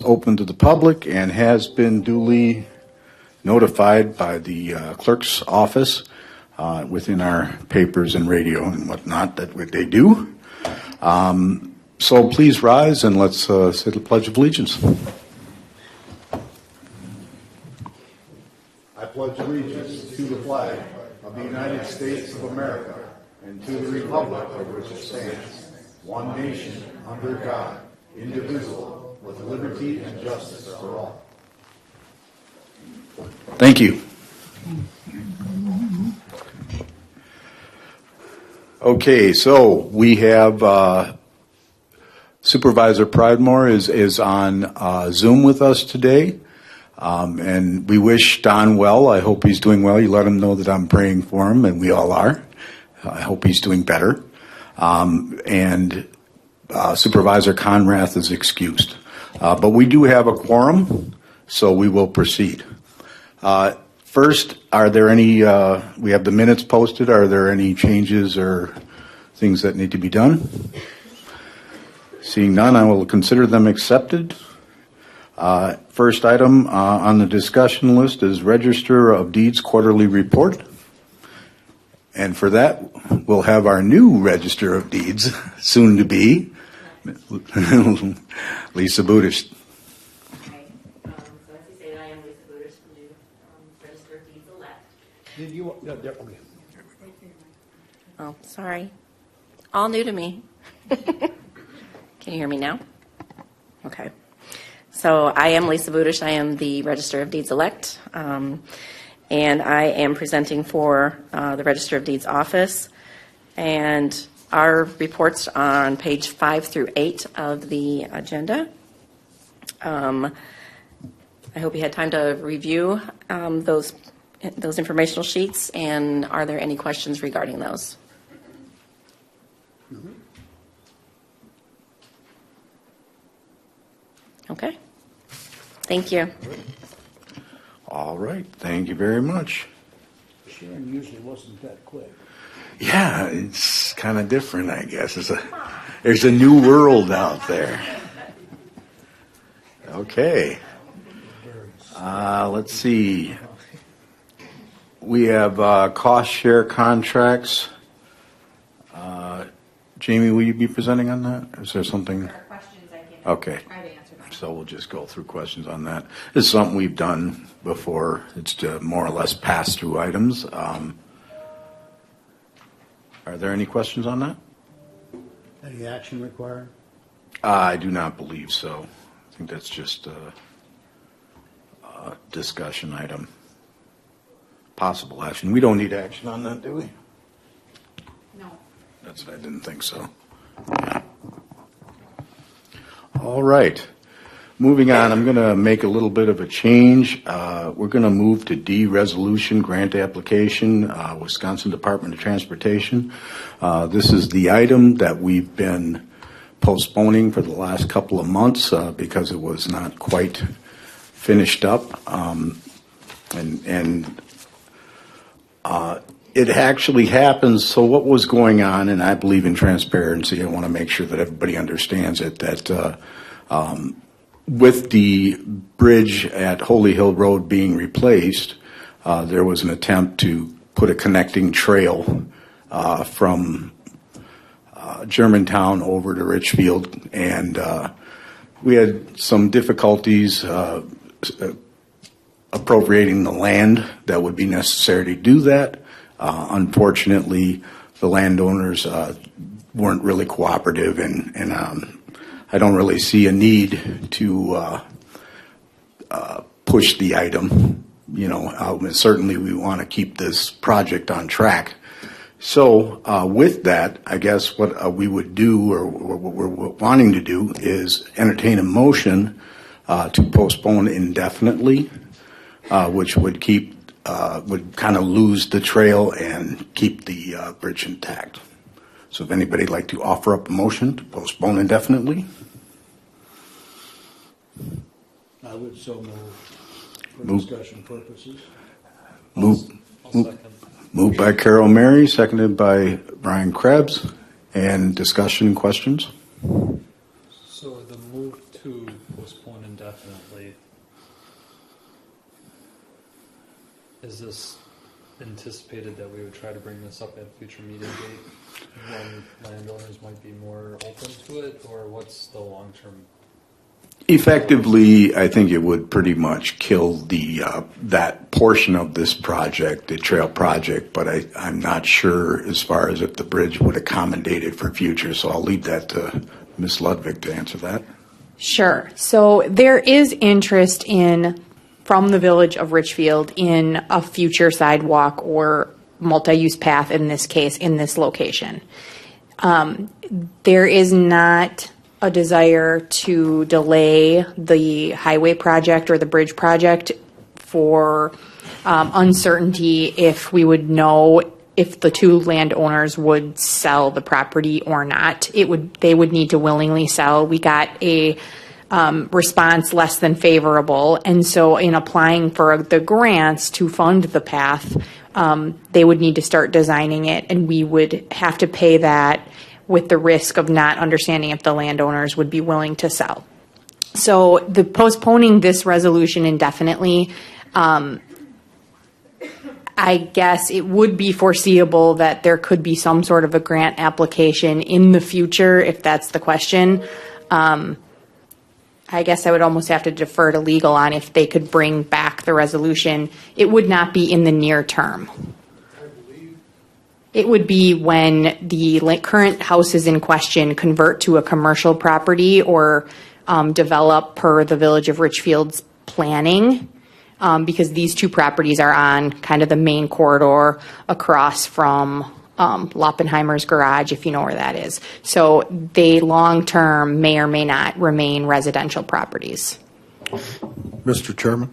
Open to the public and has been duly notified by the clerk's office within our papers and radio and whatnot that they do. So please rise and let's say the Pledge of Allegiance. I pledge allegiance to the flag of the United States of America and to the republic for which it stands, one nation, under God, indivisible, with liberty and justice for all. Thank you. Okay, so we have Supervisor Pridemore is on Zoom with us today, and we wish Don well. I hope he's doing well. You let him know that I'm praying for him, and we all are. I hope he's doing better. And Supervisor Conrath is excused. But we do have a quorum, so we will proceed. First, are there any, we have the minutes posted, are there any changes or things that need to be done? Seeing none, I will consider them accepted. First item on the discussion list is Register of Deeds Quarterly Report. And for that, we'll have our new Register of Deeds, soon to be, Lisa Budish. Okay, so as you say, I am Lisa Budish, the new Register of Deeds elect. Did you? No, there, okay. Oh, sorry. All new to me. Can you hear me now? Okay. So I am Lisa Budish. I am the Register of Deeds elect, and I am presenting for the Register of Deeds office. And our reports on page 5 through 8 of the agenda. I hope you had time to review those informational sheets, and are there any questions regarding those? Mm-hmm. Okay. Thank you. All right, thank you very much. Sharon usually wasn't that quick. Yeah, it's kind of different, I guess. There's a new world out there. Okay. Let's see. We have cost share contracts. Jamie, will you be presenting on that? Is there something? There are questions I can Okay. try to answer them. So we'll just go through questions on that. This is something we've done before. It's more or less pass-through items. Are there any questions on that? Any action required? I do not believe so. I think that's just a discussion item. Possible action. We don't need action on that, do we? No. I didn't think so. Yeah. All right. Moving on, I'm going to make a little bit of a change. We're going to move to D, resolution grant application, Wisconsin Department of Transportation. This is the item that we've been postponing for the last couple of months because it was not quite finished up. It actually happens. So what was going on, and I believe in transparency, I want to make sure that everybody understands it, that with the bridge at Holy Hill Road being replaced, there was an attempt to put a connecting trail from Germantown over to Richfield, and we had some difficulties appropriating the land that would be necessary to do that. Unfortunately, the landowners weren't really cooperative, and I don't really see a need to push the item. You know, certainly we want to keep this project on track. So with that, I guess what we would do, or what we're wanting to do, is entertain a motion to postpone indefinitely, which would keep would kind of lose the trail and keep the bridge intact. So if anybody'd like to offer up a motion to postpone indefinitely. I would so move for Move. discussion purposes. Moved by Carol Mary, seconded by Brian Krebs. And discussion questions? So the move to postpone indefinitely, is this anticipated that we would try to bring this up at a future meeting date when landowners might be more open to it, or what's the long-term? Effectively, I think it would pretty much kill that portion of this project, the trail project, but I'm not sure as far as if the bridge would accommodate it for future, so I'll leave that to Ms. Ludwig to answer that. Sure. So there is interest from the village of Richfield in a future sidewalk or multi-use path, in this case, in this location. There is not a desire to delay the highway project or the bridge project for uncertainty if we would know if the two landowners would sell the property or not. They would need to willingly sell. We got a response less than favorable, and so in applying for the grants to fund the path, they would need to start designing it, and we would have to pay that with the risk of not understanding if the landowners would be willing to sell. So the postponing this resolution indefinitely, I guess it would be foreseeable that there could be some sort of a grant application in the future, if that's the question. I guess I would almost have to defer to legal on if they could bring back the resolution. It would not be in the near term. It would be when the current houses in question convert to a commercial property or develop per the Village of Richfield's planning, because these two properties are on kind of the main corridor across from Loppenheimer's garage, if you know where that is. So they long-term may or may not remain residential properties. Mr. Chairman,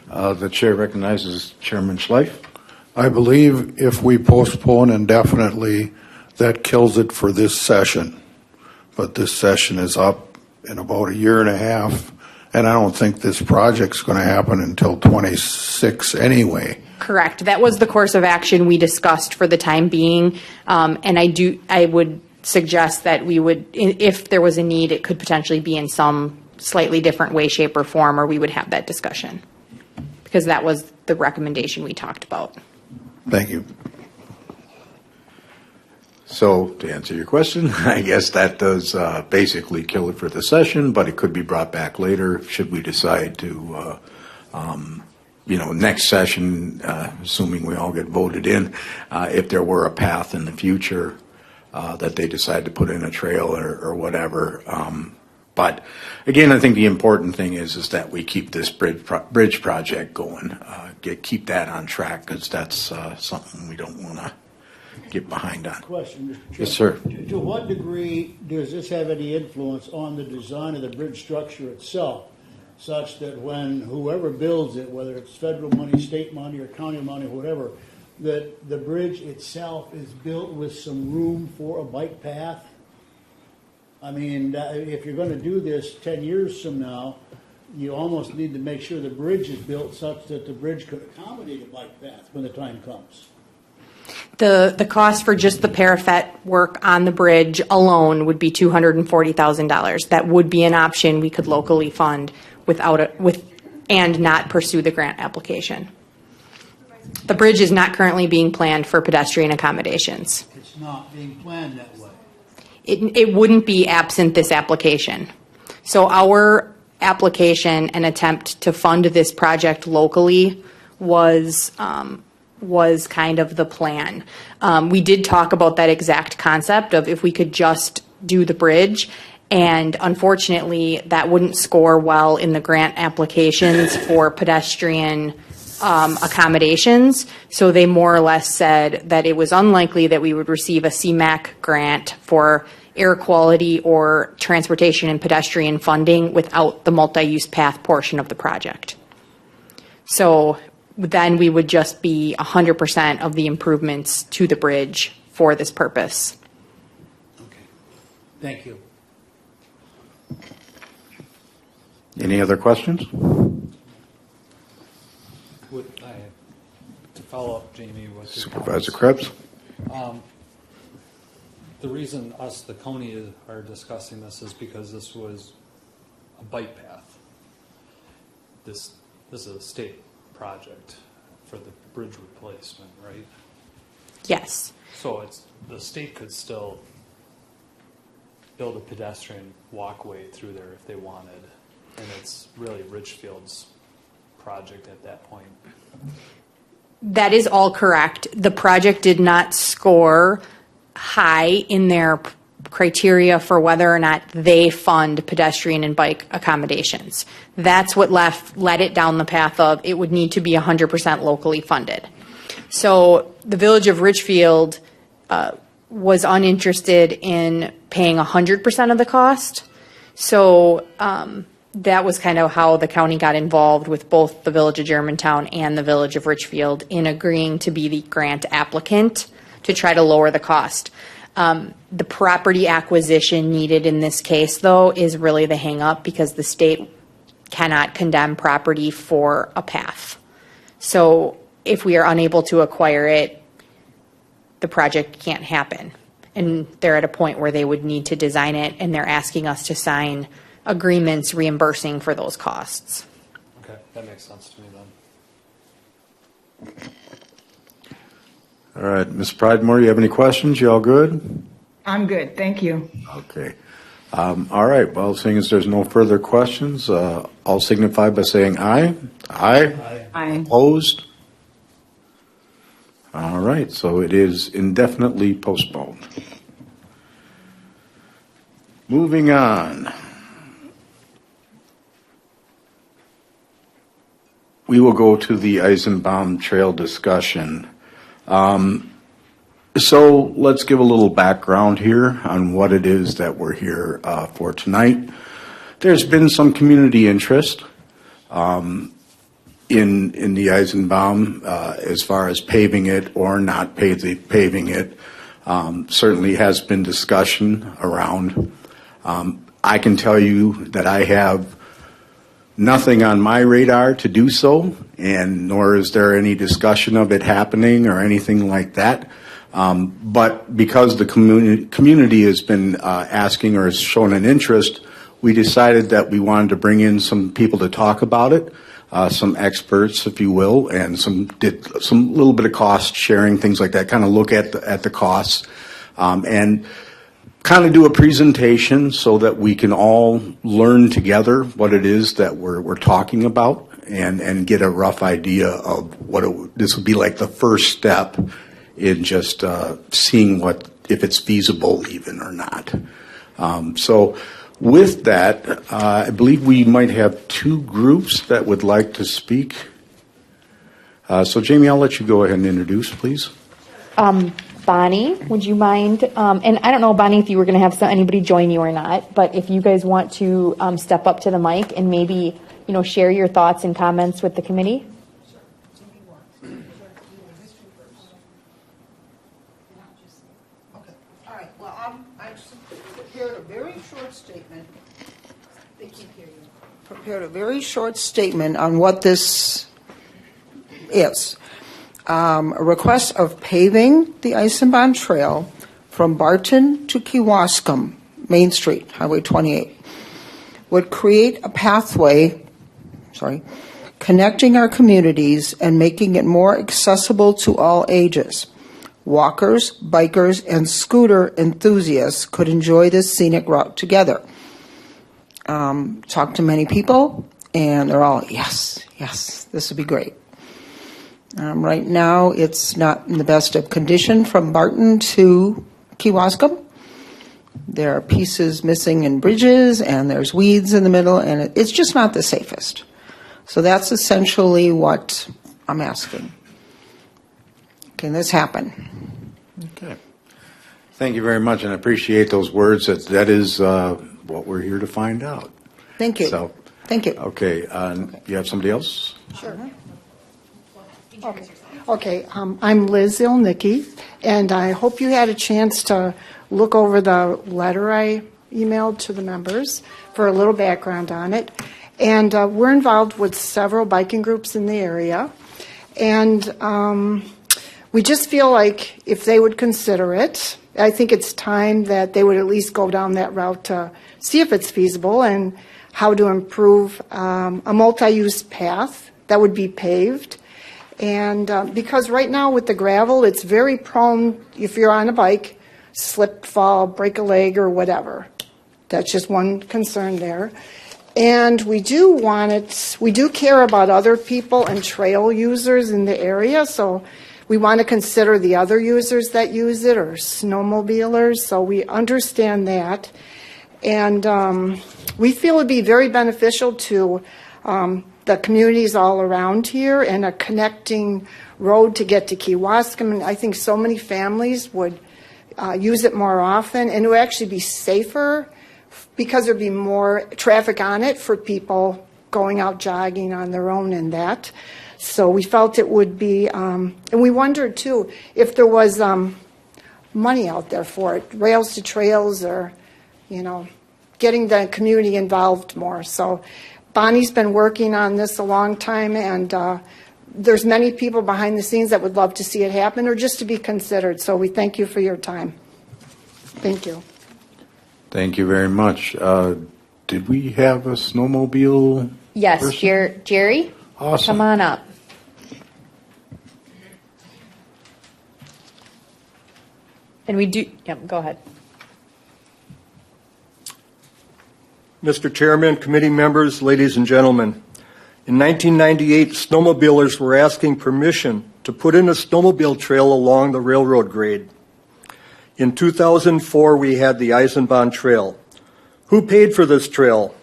The chair recognizes Chairman Schleif. I believe if we postpone indefinitely, that kills it for this session. But this session is up in about a year and a half, and I don't think this project's going to happen until 26 anyway. Correct. That was the course of action we discussed for the time being. And I would suggest that we would, if there was a need, it could potentially be in some slightly different way, shape, or form, or we would have that discussion. Because that was the recommendation we talked about. Thank you. So to answer your question, I guess that does basically kill it for the session, but it could be brought back later should we decide to, next session, assuming we all get voted in, if there were a path in the future that they decide to put in a trail or whatever. But again, I think the important thing is that we keep this bridge project going, keep that on track, because that's something we don't want to get behind on. Question, Mr. Chairman. Yes, sir. To what degree does this have any influence on the design of the bridge structure itself, such that when whoever builds it, whether it's federal money, state money, or county money, whatever, that the bridge itself is built with some room for a bike path? I mean, if you're going to do this 10 years from now, you almost need to make sure the bridge is built such that the bridge could accommodate a bike path when the time comes. The cost for just the parapet work on the bridge alone would be $240,000. That would be an option we could locally fund and not pursue the grant application. The bridge is not currently being planned for pedestrian accommodations. It's not being planned that way. It wouldn't be absent this application. So our application and attempt to fund this project locally was kind of the plan. We did talk about that exact concept of if we could just do the bridge, and unfortunately that wouldn't score well in the grant applications for pedestrian accommodations. So they more or less said that it was unlikely that we would receive a CMAQ grant for air quality or transportation and pedestrian funding without the multi-use path portion of the project. So then we would just be 100% of the improvements to the bridge for this purpose. Okay. Thank you. Any other questions? To follow up, Jamie, with your Supervisor comments. Krebs? The reason us, the county, are discussing this is because this was a bike path. this is a state project for the bridge replacement, right? Yes. So the state could still build a pedestrian walkway through there if they wanted, and it's really Richfield's project at that point. That is all correct. The project did not score high in their criteria for whether or not they fund pedestrian and bike accommodations. That's what led it down the path of it would need to be 100% locally funded. So the Village of Richfield was uninterested in paying 100% of the cost. So that was kind of how the county got involved with both the Village of Germantown and the Village of Richfield in agreeing to be the grant applicant to try to lower the cost. The property acquisition needed in this case, though, is really the hang-up because the state cannot condemn property for a path. So if we are unable to acquire it, the project can't happen. And they're at a point where they would need to design it, and they're asking us to sign agreements reimbursing for those costs. Okay, that makes sense to me then. All right, Ms. Pridemore, you have any questions? You all good? I'm good, thank you. Okay. All right, well, seeing as there's no further questions, I'll signify by saying aye. Aye. Aye. Opposed? All right, so it is indefinitely postponed. Moving on. We will go to the Eisenbaum Trail discussion. So let's give a little background here on what it is that we're here for tonight. There's been some community interest in the Eisenbaum as far as paving it or not paving it. Certainly has been discussion around. I can tell you that I have nothing on my radar to do so, and nor is there any discussion of it happening or anything like that. But because the community has been asking or has shown an interest, we decided that we wanted to bring in some people to talk about it, some experts, if you will, and did some little bit of cost sharing, things like that, kind of look at the costs, and kind of do a presentation so that we can all learn together what it is that we're talking about and get a rough idea of what this would be like the first step in just seeing if it's feasible even or not. So with that, I believe we might have two groups that would like to speak. So Jamie, I'll let you go ahead and introduce, please. Bonnie, would you mind? And I don't know, Bonnie, if you were going to have anybody join you or not, but if you guys want to step up to the mic and maybe, share your thoughts and comments with the committee. Okay. All right. Well, I just prepared a very short statement. They can't hear you. Prepared a very short statement on what this is. A request of paving the Eisenbahn Trail from Barton to Kewaskum, Main Street, Highway 28, would create a pathway, connecting our communities and making it more accessible to all ages. Walkers, bikers, and scooter enthusiasts could enjoy this scenic route together. Talked to many people, and they're all, yes, this would be great. Right now, it's not in the best of condition from Barton to Kewaskum. There are pieces missing in bridges, and there's weeds in the middle, and it's just not the safest. So that's essentially what I'm asking. Can this happen? Okay. Thank you very much, and I appreciate those words. That is what we're here to find out. Thank you. So, Thank you. okay. You have somebody else? Sure. Okay, I'm Liz Ilnicki, and I hope you had a chance to look over the letter I emailed to the members for a little background on it. And we're involved with several biking groups in the area, and we just feel like if they would consider it, I think it's time that they would at least go down that route to see if it's feasible and how to improve a multi-use path that would be paved. And because right now with the gravel, it's very prone, if you're on a bike, slip, fall, break a leg or whatever. That's just one concern there. And we do care about other people and trail users in the area, so we want to consider the other users that use it, or snowmobilers, so we understand that. And we feel it'd be very beneficial to the communities all around here, and a connecting road to get to Kewaskum. And I think so many families would use it more often, and it would actually be safer because there'd be more traffic on it for people going out jogging on their own and that. So we felt it would be, and we wondered too if there was money out there for it, Rails to Trails, or, getting the community involved more. So Bonnie's been working on this a long time, and there's many people behind the scenes that would love to see it happen or just to be considered. So we thank you for your time. Thank you. Thank you very much. Did we have a snowmobile? Yes, person? Jerry, Awesome. come on up. And we do, go ahead. Mr. Chairman, committee members, ladies and gentlemen. In 1998, snowmobilers were asking permission to put in a snowmobile trail along the railroad grade. In 2004, we had the Eisenbahn Trail. Who paid for this trail?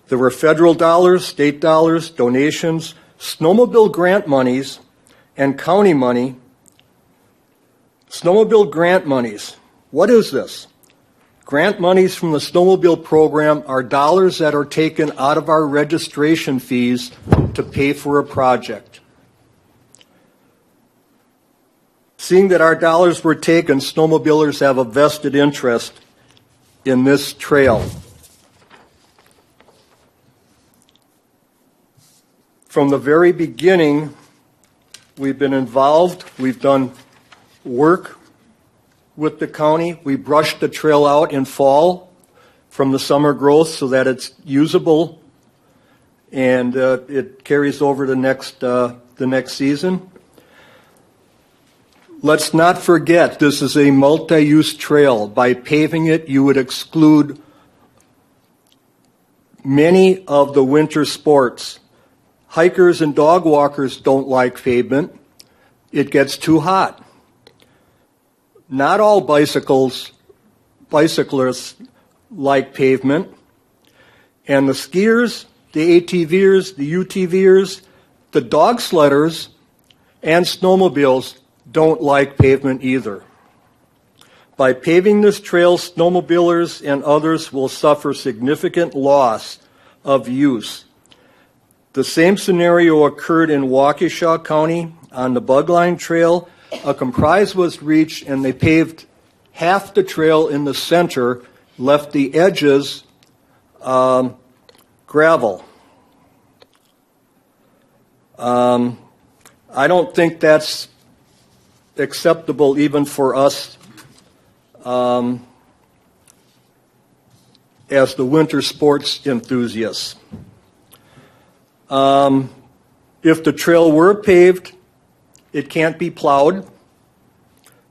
There were federal dollars, state dollars, donations, snowmobile grant monies, and county money. Snowmobile grant monies. What is this? Grant monies from the snowmobile program are dollars that are taken out of our registration fees to pay for a project. Seeing that our dollars were taken, snowmobilers have a vested interest in this trail. From the very beginning, we've been involved. We've done work with the county. We brushed the trail out in fall from the summer growth so that it's usable, and it carries over the next season. Let's not forget, this is a multi-use trail. By paving it, you would exclude many of the winter sports. Hikers and dog walkers don't like pavement. It gets too hot. Not all bicyclists like pavement. And the skiers, the ATVers, the UTVers, the dog sledders, and snowmobiles don't like pavement either. By paving this trail, snowmobilers and others will suffer significant loss of use. The same scenario occurred in Waukesha County on the Bugline Trail. A compromise was reached and they paved half the trail in the center, left the edges gravel. I don't think that's acceptable even for us as the winter sports enthusiasts. If the trail were paved, it can't be plowed.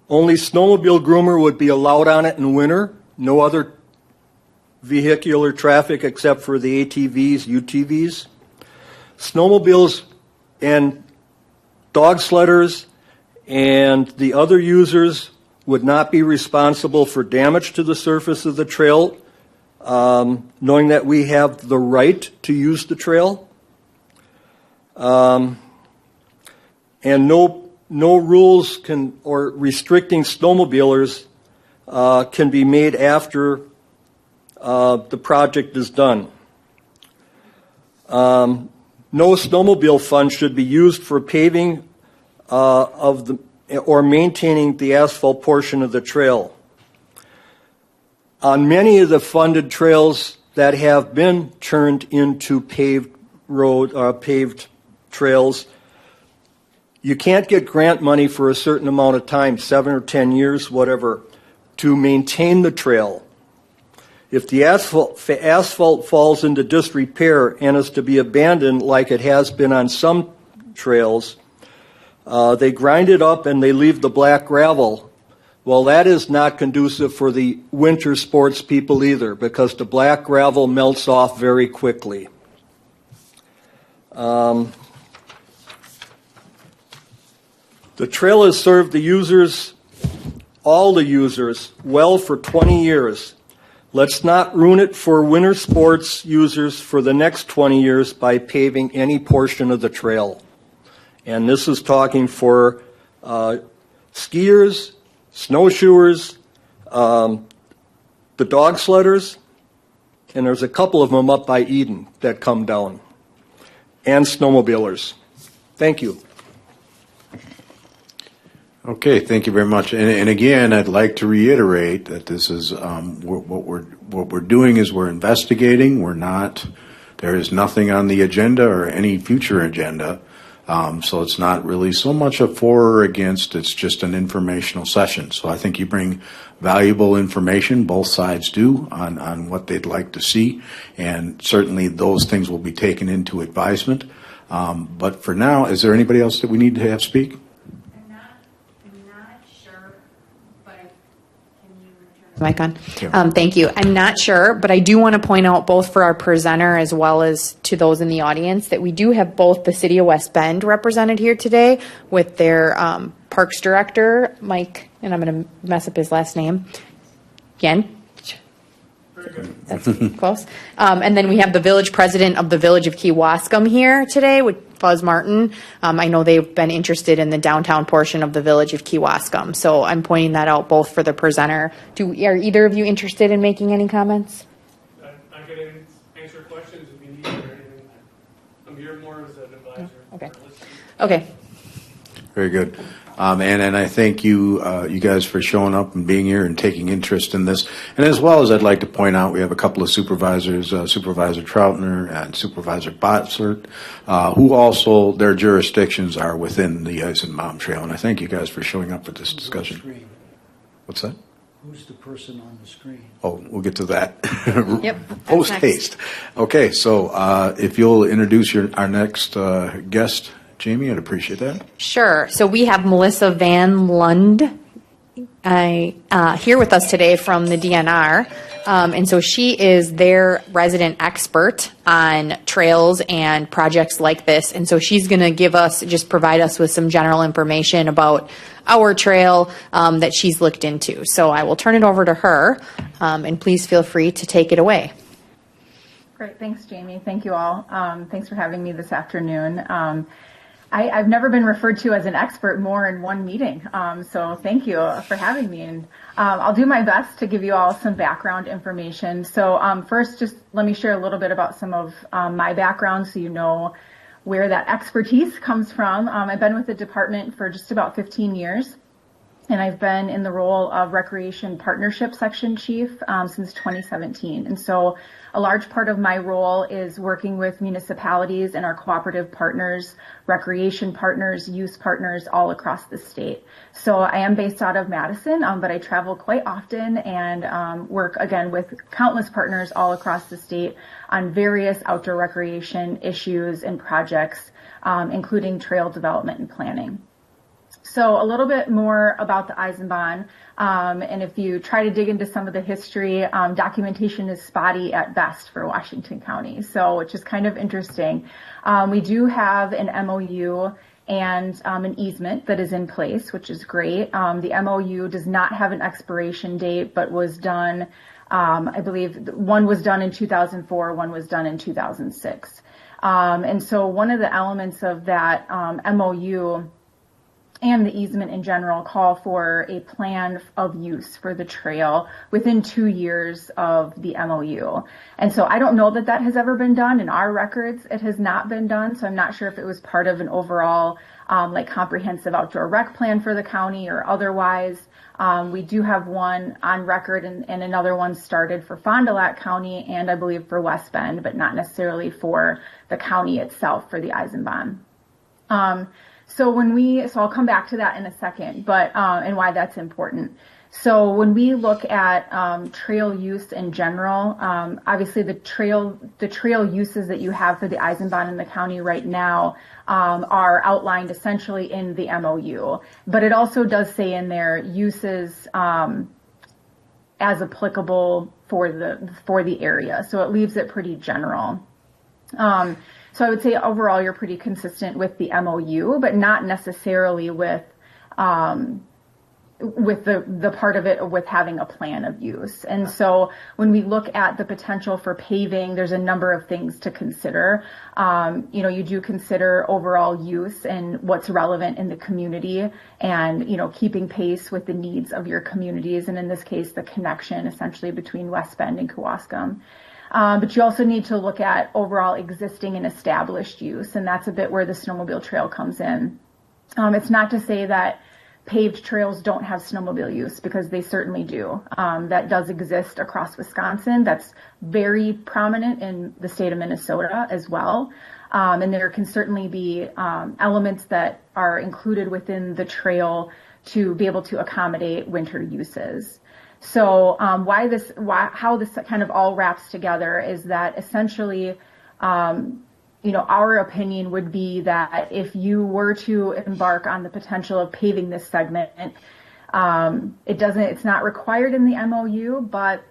Only snowmobile groomer would be allowed on it in winter. No other vehicular traffic except for the ATVs, UTVs. Snowmobiles and dog sledders and the other users would not be responsible for damage to the surface of the trail, knowing that we have the right to use the trail. And no rules or restricting snowmobilers can be made after the project is done. No snowmobile fund should be used for paving or maintaining the asphalt portion of the trail. On many of the funded trails that have been turned into paved trails, you can't get grant money for a certain amount of time, 7 or 10 years, whatever, to maintain the trail. If the asphalt falls into disrepair and is to be abandoned like it has been on some trails, they grind it up and they leave the black gravel. Well, that is not conducive for the winter sports people either, because the black gravel melts off very quickly. The trail has served the users, all the users, well for 20 years. Let's not ruin it for winter sports users for the next 20 years by paving any portion of the trail. And this is talking for skiers, snowshoers, the dog sledders, and there's a couple of them up by Eden that come down, and snowmobilers. Thank you. Okay, thank you very much. And again, I'd like to reiterate that this is what we're doing is we're investigating. There is nothing on the agenda or any future agenda. So it's not really so much a for or against. It's just an informational session. So I think you bring valuable information. Both sides do on what they'd like to see, and certainly those things will be taken into advisement. But for now, is there anybody else that we need to have speak? Mic on. Yeah. Thank you. I'm not sure, but I do want to point out both for our presenter as well as to those in the audience that we do have both the City of West Bend represented here today with their Parks Director, Mike, and I'm going to mess up his last name, Yen. That's close. And then we have the village president of the Village of Kewaskum here today with Fuzz Martin. I know they've been interested in the downtown portion of the Village of Kewaskum. So I'm pointing that out both for the presenter. Are either of you interested in making any comments? I can answer questions if you need or anything. I'm here more as an advisor. Okay. Okay. Very good. And I thank you guys for showing up and being here and taking interest in this. And as well as I'd like to point out, we have a couple of supervisors, Supervisor Troutner and Supervisor Botzert, who also, their jurisdictions are within the Eisenbaum Trail. And I thank you guys for showing up for this discussion. What's that? Who's the person on the screen? Oh, we'll get to that. Yep. Post haste. Okay, so if you'll introduce our next guest, Jamie, I'd appreciate that. Sure. So we have Melissa Van Lund here with us today from the DNR. And so she is their resident expert on trails and projects like this. And so she's going to provide us with some general information about our trail that she's looked into. So I will turn it over to her, and please feel free to take it away. Great. Thanks, Jamie. Thank you all. Thanks for having me this afternoon. I've never been referred to as an expert more in one meeting, so thank you for having me. And I'll do my best to give you all some background information. So first, just let me share a little bit about some of my background so you know where that expertise comes from. I've been with the department for just about 15 years, and I've been in the role of Recreation Partnership Section Chief since 2017. And so a large part of my role is working with municipalities and our cooperative partners, recreation partners, youth partners all across the state. So I am based out of Madison, but I travel quite often and work again with countless partners all across the state on various outdoor recreation issues and projects, including trail development and planning. So a little bit more about the Eisenbahn, and if you try to dig into some of the history, documentation is spotty at best for Washington County, so which is kind of interesting. We do have an MOU and an easement that is in place, which is great. The MOU does not have an expiration date, but was done, I believe one was done in 2004, one was done in 2006. And so one of the elements of that MOU and the easement in general call for a plan of use for the trail within 2 years of the MOU. And so I don't know that that has ever been done. In our records, it has not been done. So I'm not sure if it was part of an overall comprehensive outdoor rec plan for the county or otherwise. We do have one on record and another one started for Fond du Lac County and I believe for West Bend, but not necessarily for the county itself for the Eisenbahn. So I'll come back to that in a second, but, and why that's important. So when we look at trail use in general, obviously the trail uses that you have for the Eisenbahn in the county right now are outlined essentially in the MOU. But it also does say in there uses as applicable for the area. So it leaves it pretty general. So I would say overall you're pretty consistent with the MOU, but not necessarily with the part of it with having a plan of use. And so when we look at the potential for paving, there's a number of things to consider. You do consider overall use and what's relevant in the community and, keeping pace with the needs of your communities. And in this case, the connection essentially between West Bend and Kewaskum. But you also need to look at overall existing and established use. And that's a bit where the snowmobile trail comes in. It's not to say that paved trails don't have snowmobile use, because they certainly do. That does exist across Wisconsin. That's very prominent in the state of Minnesota as well. And there can certainly be elements that are included within the trail to be able to accommodate winter uses. So how this kind of all wraps together is that essentially, our opinion would be that if you were to embark on the potential of paving this segment, it's not required in the MOU, but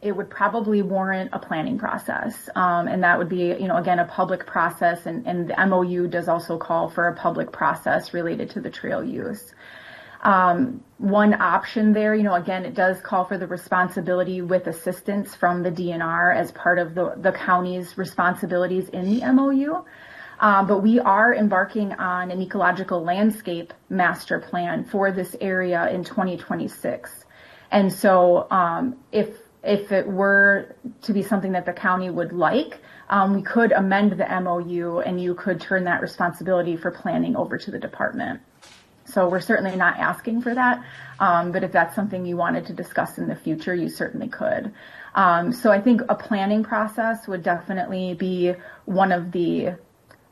it would probably warrant a planning process. And that would be, again, a public process. And the MOU does also call for a public process related to the trail use. One option there, again, it does call for the responsibility with assistance from the DNR as part of the county's responsibilities in the MOU. But we are embarking on an ecological landscape master plan for this area in 2026. And so if it were to be something that the county would like, we could amend the MOU and you could turn that responsibility for planning over to the department. So we're certainly not asking for that, but if that's something you wanted to discuss in the future, you certainly could. So I think a planning process would definitely be one of the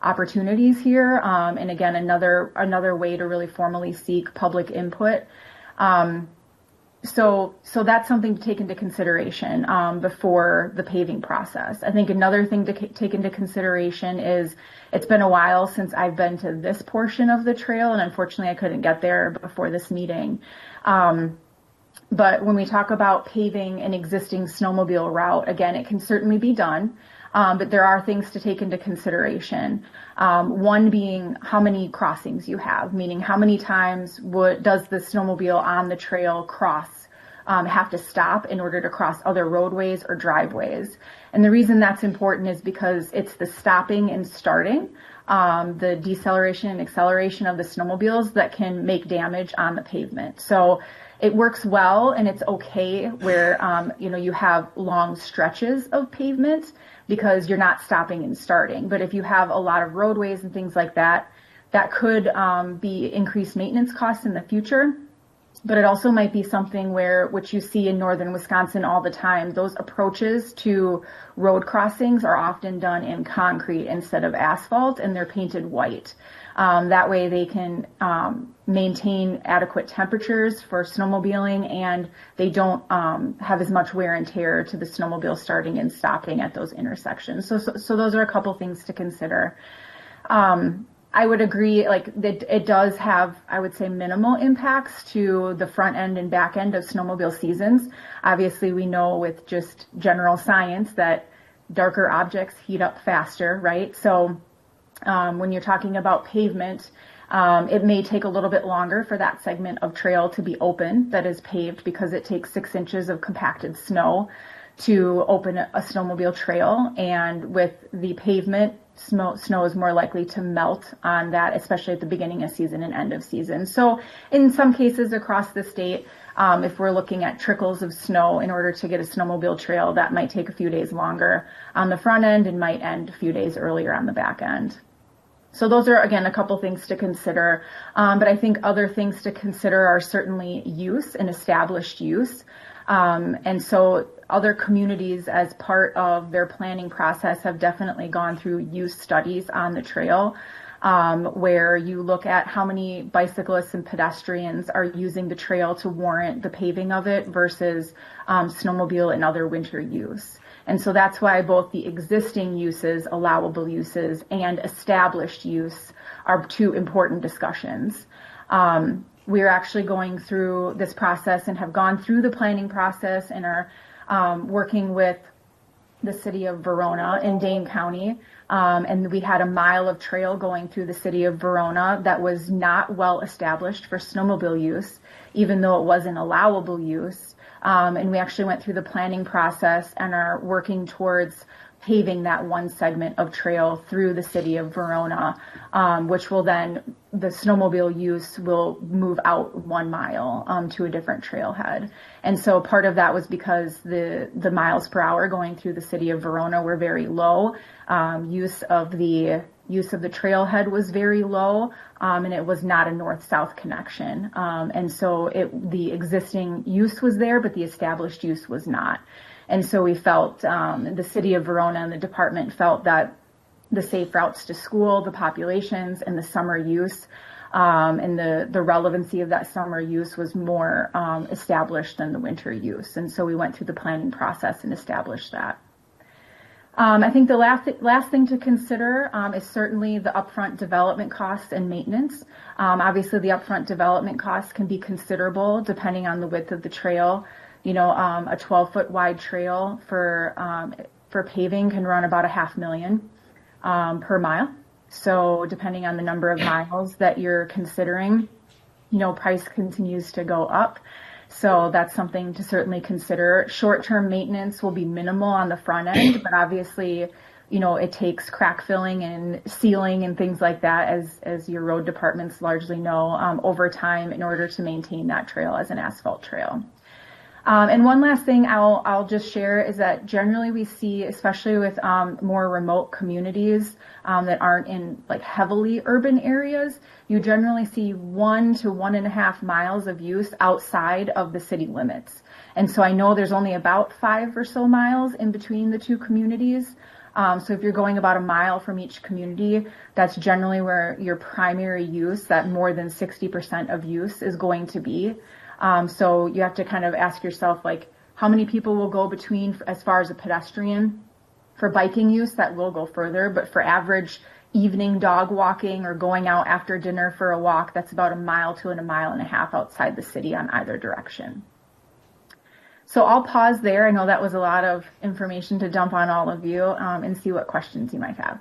opportunities here, and again, another way to really formally seek public input. So that's something to take into consideration before the paving process. I think another thing to take into consideration is it's been a while since I've been to this portion of the trail, and unfortunately I couldn't get there before this meeting. But when we talk about paving an existing snowmobile route, again, it can certainly be done, but there are things to take into consideration. One being how many crossings you have, meaning how many times does the snowmobile on the trail have to stop in order to cross other roadways or driveways. And the reason that's important is because it's the stopping and starting, the deceleration and acceleration of the snowmobiles that can make damage on the pavement. So it works well and it's okay where, you have long stretches of pavement because you're not stopping and starting. But if you have a lot of roadways and things like that, that could be increased maintenance costs in the future. But it also might be something which you see in northern Wisconsin all the time, those approaches to road crossings are often done in concrete instead of asphalt, and they're painted white. That way they can maintain adequate temperatures for snowmobiling, and they don't have as much wear and tear to the snowmobile starting and stopping at those intersections. So those are a couple things to consider. I would agree, it does have, I would say, minimal impacts to the front end and back end of snowmobile seasons. Obviously, we know with just general science that darker objects heat up faster, right? So when you're talking about pavement, it may take a little bit longer for that segment of trail to be open that is paved because it takes 6 inches of compacted snow to open a snowmobile trail. And with the pavement, snow is more likely to melt on that, especially at the beginning of season and end of season. So in some cases across the state, if we're looking at trickles of snow in order to get a snowmobile trail, that might take a few days longer on the front end and might end a few days earlier on the back end. So those are, again, a couple things to consider. But I think other things to consider are certainly use and established use. And so other communities, as part of their planning process, have definitely gone through use studies on the trail. where you look at how many bicyclists and pedestrians are using the trail to warrant the paving of it versus snowmobile and other winter use. And so that's why both the existing uses, allowable uses, and established use are two important discussions. We're actually going through this process and have gone through the planning process and are working with the city of Verona in Dane County. And we had a mile of trail going through the city of Verona that was not well established for snowmobile use, even though it was an allowable use. And we actually went through the planning process and are working towards paving that one segment of trail through the city of Verona, which will then, the snowmobile use will move out 1 mile to a different trailhead. And so part of that was because the miles per hour going through the city of Verona were very low. Use of the trailhead was very low, and it was not a north-south connection. And so the existing use was there, but the established use was not. And so we felt, the city of Verona and the department felt that the safe routes to school, the populations, and the summer use, and the relevancy of that summer use was more established than the winter use. And so we went through the planning process and established that. I think the last thing to consider is certainly the upfront development costs and maintenance. Obviously, the upfront development costs can be considerable depending on the width of the trail. You know, a 12-foot wide trail for paving can run about $500,000 per mile. So depending on the number of miles that you're considering, you know, price continues to go up. So that's something to certainly consider. Short-term maintenance will be minimal on the front end, but obviously, you know, it takes crack filling and sealing and things like that, as your road departments largely know, over time in order to maintain that trail as an asphalt trail. And one last thing I'll just share is that generally we see, especially with more remote communities that aren't in like heavily urban areas, you generally see 1 to 1.5 miles of use outside of the city limits. And so I know there's only about 5 or so miles in between the two communities. So if you're going about a mile from each community, that's generally where your primary use, that more than 60% of use, is going to be. So you have to kind of ask yourself, like, how many people will go between as far as a pedestrian? For biking use, that will go further, but for average evening dog walking or going out after dinner for a walk, that's about 1 mile to 1.5 miles outside the city on either direction. So I'll pause there. I know that was a lot of information to dump on all of you, and see what questions you might have.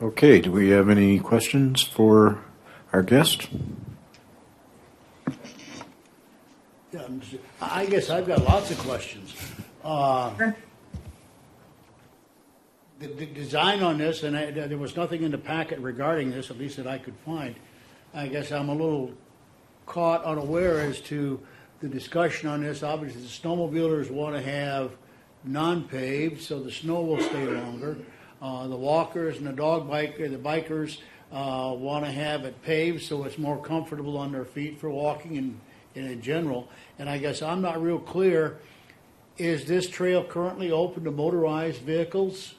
Okay, do we have any questions for our guest? Yeah, I guess I've got lots of questions. The design on this, and there was nothing in the packet regarding this, at least that I could find. I guess I'm a little caught unaware as to the discussion on this. Obviously, the snowmobilers want to have non-paved, so the snow will stay longer. The walkers and the the bikers want to have it paved so it's more comfortable on their feet for walking and in general. And I guess I'm not real clear, is this trail currently open to motorized vehicles?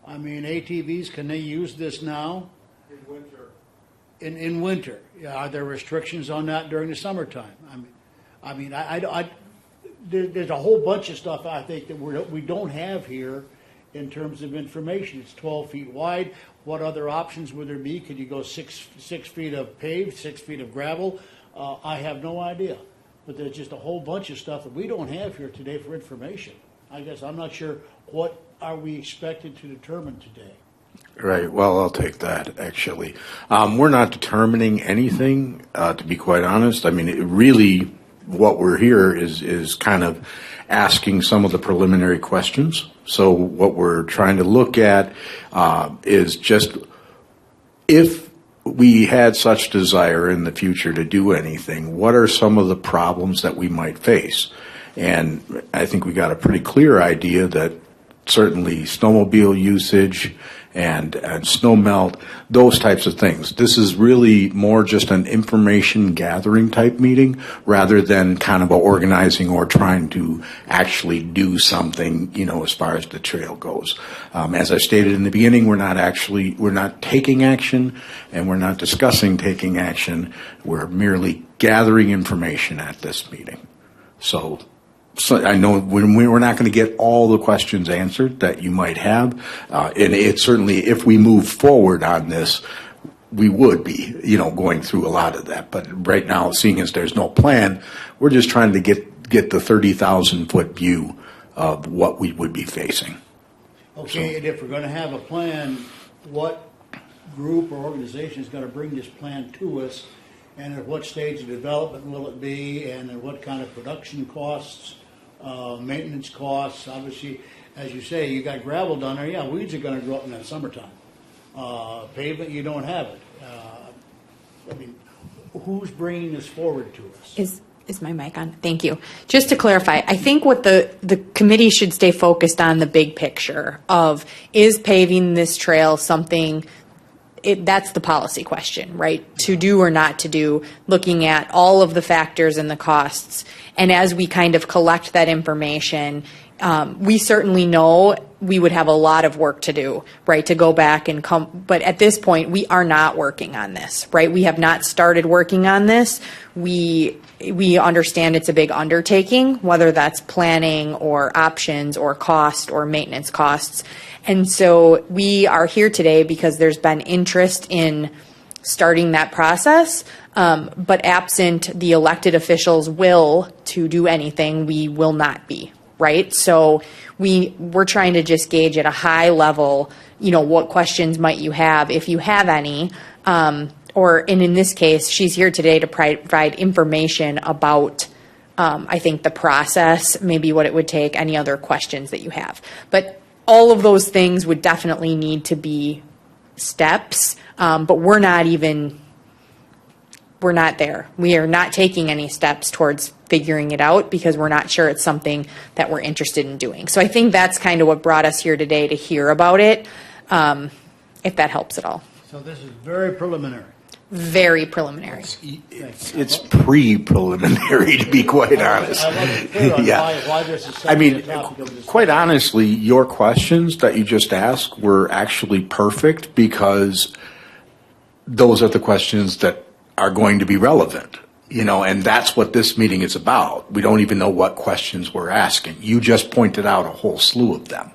I mean, ATVs, can they use this now? In winter. In winter. Are there restrictions on that during the summertime? There's a whole bunch of stuff I think that we don't have here in terms of information. It's 12 feet wide. What other options would there be? Could you go 6 feet of paved, 6 feet of gravel? I have no idea. But there's just a whole bunch of stuff that we don't have here today for information. I guess I'm not sure what are we expected to determine today. Right. Well, I'll take that, actually. We're not determining anything, to be quite honest. I mean, really, what we're here is kind of asking some of the preliminary questions. So what we're trying to look at is just if we had such desire in the future to do anything, what are some of the problems that we might face? And I think we got a pretty clear idea that certainly snowmobile usage and snow melt, those types of things. This is really more just an information gathering type meeting rather than kind of a organizing or trying to actually do something, as far as the trail goes. As I stated in the beginning, we're not taking action and we're not discussing taking action. We're merely gathering information at this meeting. So I know we're not going to get all the questions answered that you might have, and it certainly, if we move forward on this, we would be, going through a lot of that. But right now, seeing as there's no plan, we're just trying to get the 30,000-foot view of what we would be facing. Okay, and if we're going to have a plan, what group or organization is going to bring this plan to us, and at what stage of development will it be, and at what kind of production costs, maintenance costs? Obviously, as you say, you got gravel down there. Yeah, weeds are going to grow up in that summertime. Pavement, you don't have it. Who's bringing this forward to us? Is my mic on? Thank you. Just to clarify, I think what the committee should stay focused on the big picture of, is paving this trail something, that's the policy question, right? To do or not to do, looking at all of the factors and the costs. And as we kind of collect that information, we certainly know we would have a lot of work to do, right, to go back and come. But at this point, we are not working on this, right? We have not started working on this. We understand it's a big undertaking, whether that's planning or options or cost or maintenance costs. And so we are here today because there's been interest in starting that process. But absent the elected officials' will to do anything, we will not be, right? So we're trying to just gauge at a high level, what questions might you have, if you have any, and in this case, she's here today to provide information about, I think, the process, maybe what it would take, any other questions that you have. But all of those things would definitely need to be steps, but we're not there. We are not taking any steps towards figuring it out because we're not sure it's something that we're interested in doing. So I think that's kind of what brought us here today, to hear about it, if that helps at all. So this is very preliminary. Very preliminary. It's pre-preliminary, to be quite honest. I wasn't clear on why this is such a topic of discussion. Quite honestly, your questions that you just asked were actually perfect because those are the questions that are going to be relevant, and that's what this meeting is about. We don't even know what questions we're asking. You just pointed out a whole slew of them,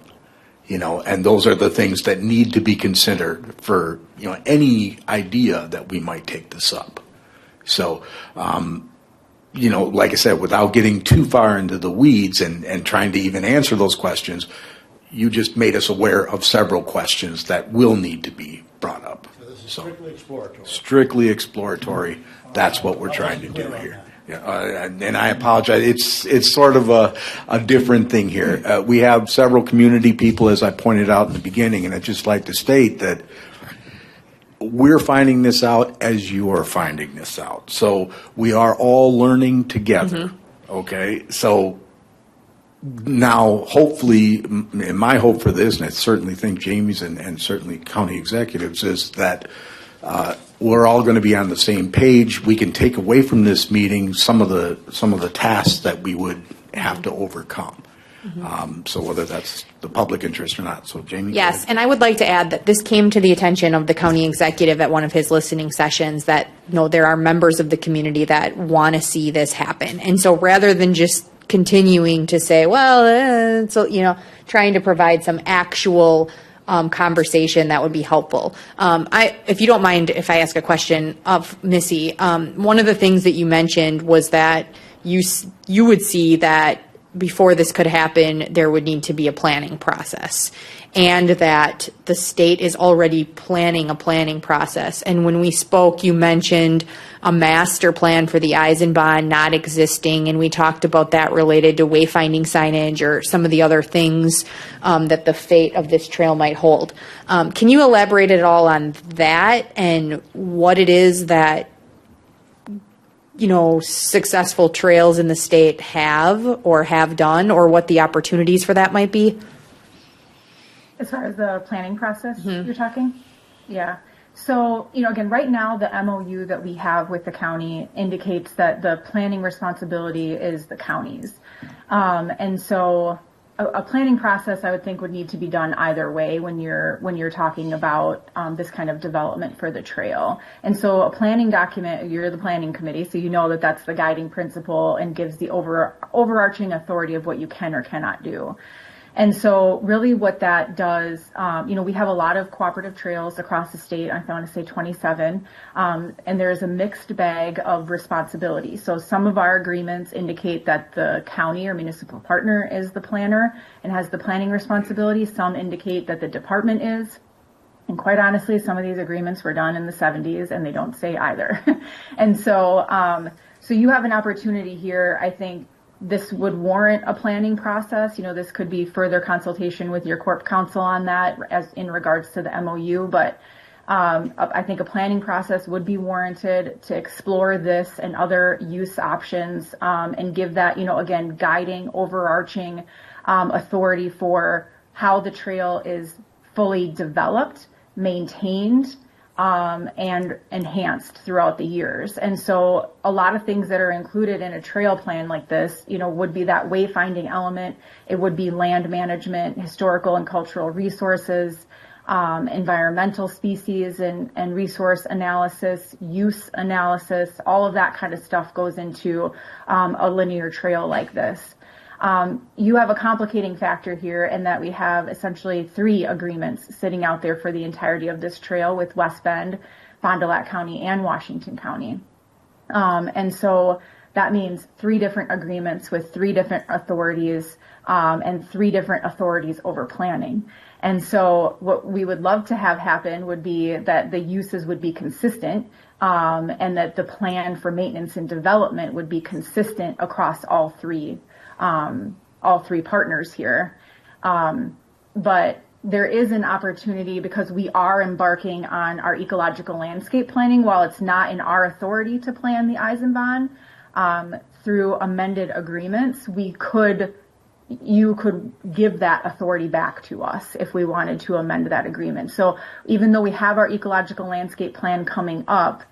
and those are the things that need to be considered for, any idea that we might take this up. So, like I said, without getting too far into the weeds and trying to even answer those questions, you just made us aware of several questions that will need to be brought up. So this is strictly exploratory. Strictly exploratory. That's what we're trying to do here. Yeah, and I apologize. It's sort of a different thing here. We have several community people, as I pointed out in the beginning, and I'd just like to state that we're finding this out as you are finding this out. So we are all learning together. Okay? So now, hopefully, and my hope for this, and I certainly think Jamie's and certainly county executives, is that we're all going to be on the same page. We can take away from this meeting some of the tasks that we would have to overcome. So whether that's the public interest or not. So Jamie? Yes, and I would like to add that this came to the attention of the county executive at one of his listening sessions that, there are members of the community that want to see this happen. And so rather than just continuing to say, well, trying to provide some actual conversation that would be helpful. If you don't mind if I ask a question of Missy, one of the things that you mentioned was that you would see that before this could happen, there would need to be a planning process, and that the state is already planning a planning process. And when we spoke, you mentioned a master plan for the Eisenbahn not existing, and we talked about that related to wayfinding signage or some of the other things that the fate of this trail might hold. Can you elaborate at all on that and what it is that successful trails in the state have or have done, or what the opportunities for that might be? As far as the planning process you're talking? Yeah. So, again, right now, the MOU that we have with the county indicates that the planning responsibility is the county's. And so a planning process, I would think, would need to be done either way when you're talking about this kind of development for the trail. And so a planning document, you're the planning committee, so you know that that's the guiding principle and gives the overarching authority of what you can or cannot do. And so really what that does, we have a lot of cooperative trails across the state. I want to say 27. And there's a mixed bag of responsibility. So some of our agreements indicate that the county or municipal partner is the planner and has the planning responsibility. Some indicate that the department is. And quite honestly, some of these agreements were done in the 70s and they don't say either. And so, so you have an opportunity here, I think. This would warrant a planning process. This could be further consultation with your corp counsel on that as in regards to the MOU, but I think a planning process would be warranted to explore this and other use options and give that, again, guiding, overarching authority for how the trail is fully developed, maintained, and enhanced throughout the years. And so a lot of things that are included in a trail plan like this, would be that wayfinding element. It would be land management, historical and cultural resources, environmental species and resource analysis, use analysis, all of that kind of stuff goes into a linear trail like this. You have a complicating factor here in that we have essentially 3 agreements sitting out there for the entirety of this trail with West Bend, Fond du Lac County, and Washington County. And so that means 3 different agreements with 3 different authorities and 3 different authorities over planning. And so what we would love to have happen would be that the uses would be consistent and that the plan for maintenance and development would be consistent across all three partners here. But there is an opportunity because we are embarking on our ecological landscape planning. While it's not in our authority to plan the Eisenbahn, through amended agreements, you could give that authority back to us if we wanted to amend that agreement. So even though we have our ecological landscape plan coming up,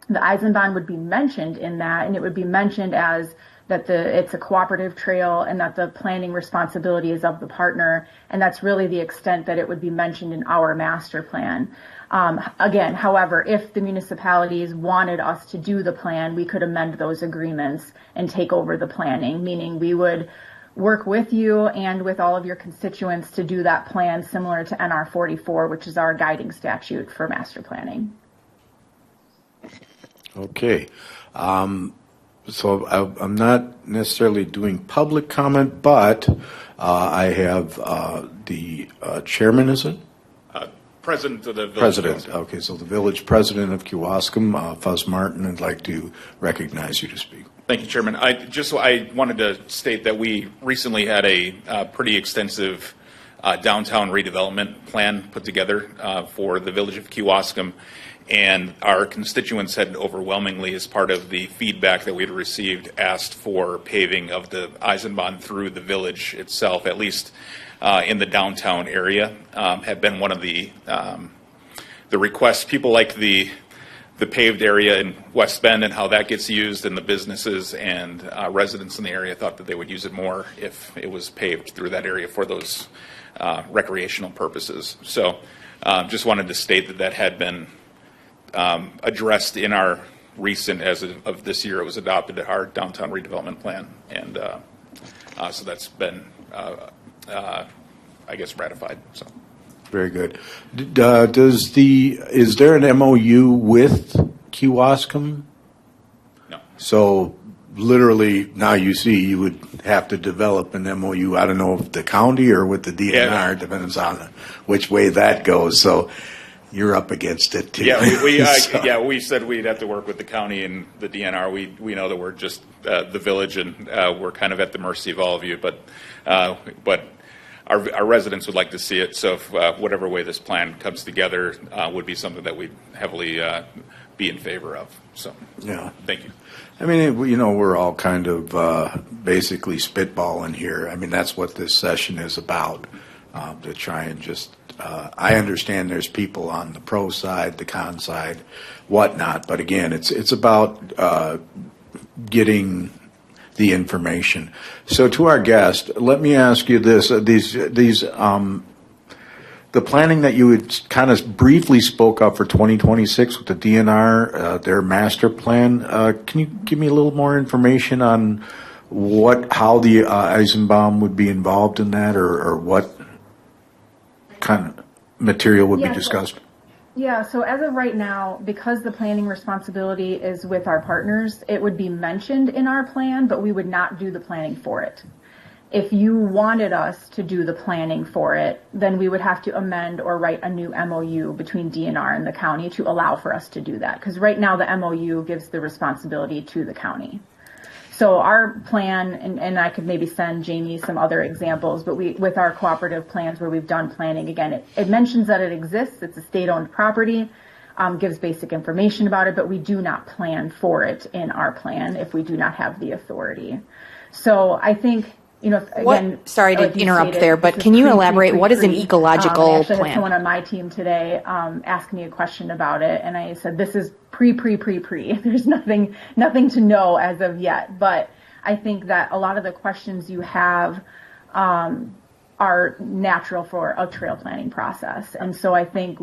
the Eisenbahn would be mentioned in that, and it would be mentioned as that it's a cooperative trail and that the planning responsibility is of the partner. And that's really the extent that it would be mentioned in our master plan. Again, however, if the municipalities wanted us to do the plan, we could amend those agreements and take over the planning, meaning we would work with you and with all of your constituents to do that plan similar to NR 44, which is our guiding statute for master planning. Okay. So I'm not necessarily doing public comment, but I have the chairman, is it? President of the village. President. Okay, so the village president of Kewaskum, Fuzz Martin, I'd like to recognize you to speak. Thank you, Chairman. I wanted to state that we recently had a pretty extensive downtown redevelopment plan put together for the village of Kewaskum. And our constituents had overwhelmingly, as part of the feedback that we had received, asked for paving of the Eisenbahn through the village itself, at least in the downtown area, had been one of the requests. People like the paved area in West Bend and how that gets used, and the businesses and residents in the area thought that they would use it more if it was paved through that area for those recreational purposes. So just wanted to state that had been addressed in our recent, as of this year, it was adopted our downtown redevelopment plan, and so that's been, I guess, ratified. So, very good. Is there an MOU with Kewaskum? No. So literally, now you would have to develop an MOU. I don't know if the county or with the DNR, depends on which way that goes. So you're up against it too. Yeah, we said we'd have to work with the county and the DNR. We know that we're just the village, and we're kind of at the mercy of all of you. But our residents would like to see it. So if, whatever way this plan comes together would be something that we'd heavily be in favor of. So yeah, thank you. I mean, we're all kind of basically spitballing here. I mean, that's what this session is about. to try and just, I understand there's people on the pro side, the con side, whatnot, but again, it's about getting the information. So to our guest, let me ask you this: the planning that you had kind of briefly spoke of for 2026 with the DNR, their master plan. Can you give me a little more information on how the Eisenbaum would be involved in that, or what kind of material would be discussed? Yeah, so as of right now, because the planning responsibility is with our partners, it would be mentioned in our plan, but we would not do the planning for it. If you wanted us to do the planning for it, then we would have to amend or write a new MOU between DNR and the county to allow for us to do that. Because right now the MOU gives the responsibility to the county. So our plan, and I could maybe send Jamie some other examples, but with our cooperative plans where we've done planning, again, it mentions that it exists. It's a state-owned property, gives basic information about it, but we do not plan for it in our plan if we do not have the authority. So I think, again, sorry to interrupt there, but can you elaborate? What is an ecological I actually plan? had someone on my team today ask me a question about it, and I said, this is pre. There's nothing to know as of yet. But I think that a lot of the questions you have are natural for a trail planning process. And so I think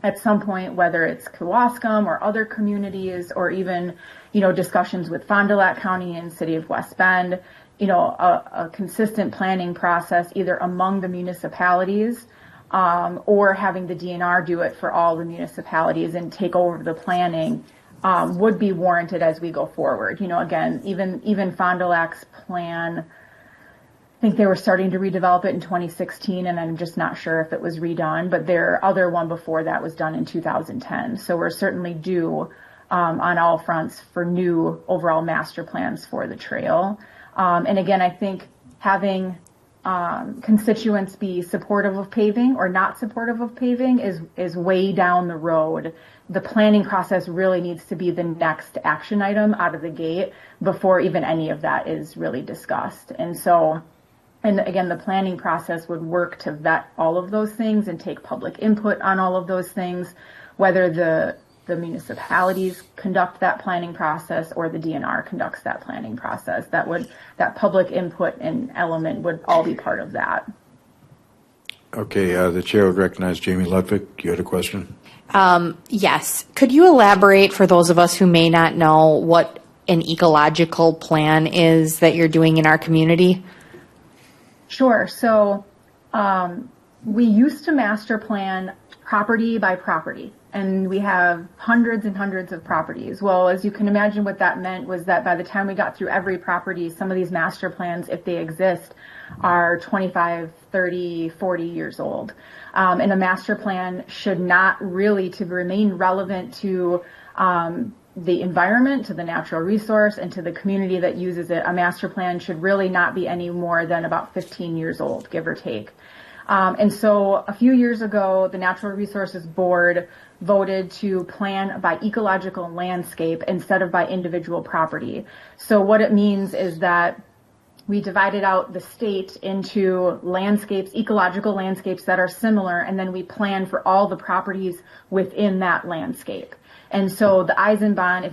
at some point, whether it's Kewaskum or other communities, or even, discussions with Fond du Lac County and City of West Bend, a consistent planning process either among the municipalities or having the DNR do it for all the municipalities and take over the planning would be warranted as we go forward. Again, even Fond du Lac's plan, I think they were starting to redevelop it in 2016, and I'm just not sure if it was redone, but their other one before that was done in 2010. So we're certainly due on all fronts for new overall master plans for the trail. And again, I think having constituents be supportive of paving or not supportive of paving is way down the road. The planning process really needs to be the next action item out of the gate before even any of that is really discussed. And so, and again, the planning process would work to vet all of those things and take public input on all of those things, whether the municipalities conduct that planning process or the DNR conducts that planning process. That public input and element would all be part of that. Okay, the chair would recognize Jamie Ludwig. You had a question? Yes. Could you elaborate for those of us who may not know what an ecological plan is that you're doing in our community? Sure. So we used to master plan property by property, and we have hundreds and hundreds of properties. Well, as you can imagine, what that meant was that by the time we got through every property, some of these master plans, if they exist, are 25, 30, 40 years old. And a master plan should not really, to remain relevant to the environment, to the natural resource, and to the community that uses it, a master plan should really not be any more than about 15 years old, give or take. And so a few years ago, the Natural Resources Board voted to plan by ecological landscape instead of by individual property. So what it means is that we divided out the state into landscapes, ecological landscapes that are similar, and then we plan for all the properties within that landscape. And so the Eisenbahn,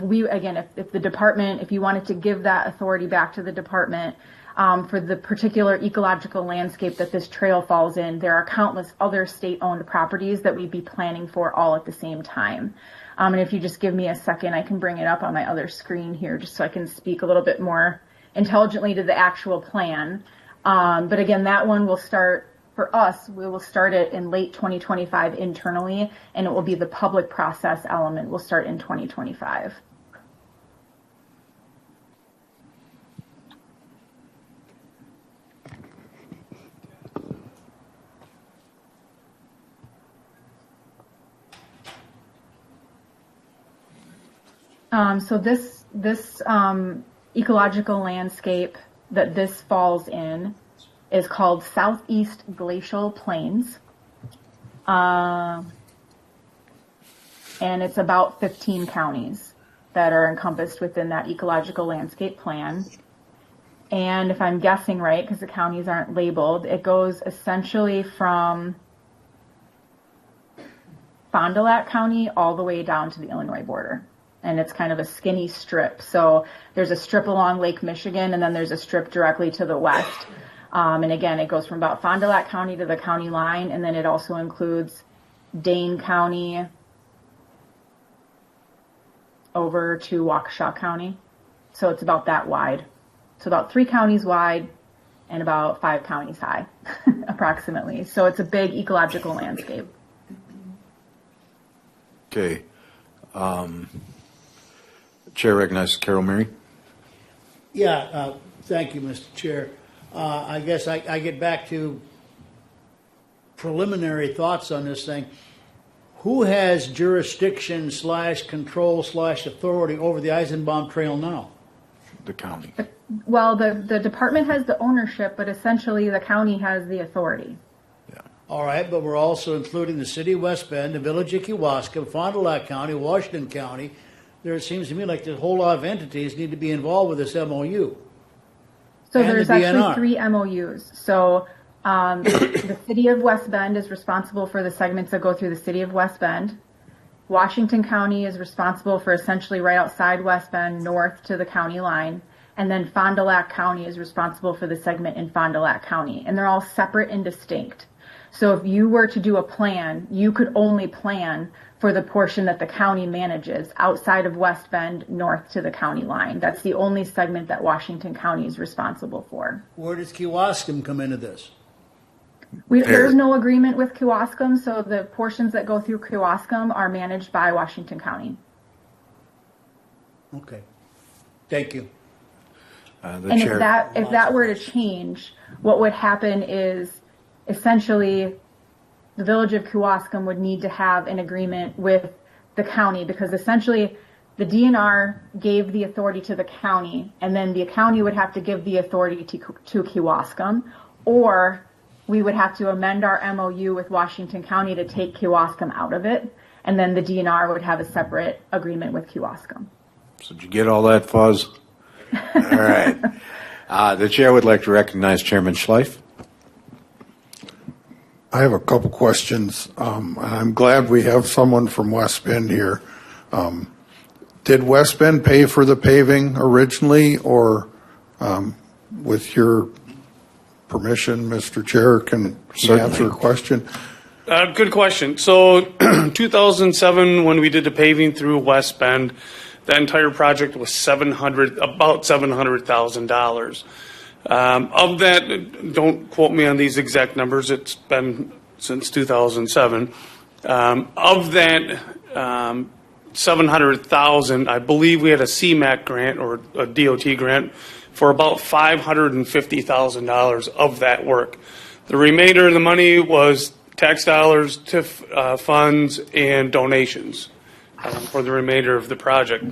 if the department, if you wanted to give that authority back to the department, for the particular ecological landscape that this trail falls in, there are countless other state-owned properties that we'd be planning for all at the same time. And if you just give me a second, I can bring it up on my other screen here just so I can speak a little bit more intelligently to the actual plan. But again, that one will start, for us, we will start it in late 2025 internally, and it will be the public process element will start in 2025. So this ecological landscape that this falls in is called Southeast Glacial Plains. And it's about 15 counties that are encompassed within that ecological landscape plan. And if I'm guessing right, because the counties aren't labeled, it goes essentially from Fond du Lac County all the way down to the Illinois border. And it's kind of a skinny strip. So there's a strip along Lake Michigan, and then there's a strip directly to the west. And again, it goes from about Fond du Lac County to the county line, and then it also includes Dane County over to Waukesha County. So it's about that wide. So about 3 counties wide and about 5 counties high, approximately. So it's a big ecological landscape. Okay. Chair recognizes Carol Mary. Yeah, thank you, Mr. Chair. I guess I get back to preliminary thoughts on this thing. Who has jurisdiction / control / authority over the Eisenbaum Trail now? The county. Well, the department has the ownership, but essentially the county has the authority. All right, but we're also including the city of West Bend, the village of Kewaskum, Fond du Lac County, Washington County. There, it seems to me like a whole lot of entities need to be involved with this MOU. So And there's the DNR. actually 3 MOUs. So the city of West Bend is responsible for the segments that go through the city of West Bend. Washington County is responsible for essentially right outside West Bend, north to the county line. And then Fond du Lac County is responsible for the segment in Fond du Lac County. And they're all separate and distinct. So if you were to do a plan, you could only plan for the portion that the county manages outside of West Bend, north to the county line. That's the only segment that Washington County is responsible for. Where does Kewaskum come into this? There's no agreement with Kewaskum, so the portions that go through Kewaskum are managed by Washington County. Okay. Thank you. And if that were to change, what would happen is essentially the village of Kewaskum would need to have an agreement with the county, because essentially the DNR gave the authority to the county, and then the county would have to give the authority to Kewaskum, or we would have to amend our MOU with Washington County to take Kewaskum out of it, and then the DNR would have a separate agreement with Kewaskum. So did you get all that, Fuzz? All right. The chair would like to recognize Chairman Schleif. I have a couple questions. I'm glad we have someone from West Bend here. Did West Bend pay for the paving originally, or with your permission, Mr. Chair, can you answer a question? Good question. So 2007, when we did the paving through West Bend, the entire project was about $700,000. Of that, don't quote me on these exact numbers, it's been since 2007. Of that 700,000, I believe we had a CMAQ grant or a DOT grant for about $550,000 of that work. The remainder of the money was tax dollars, TIF funds, and donations for the remainder of the project.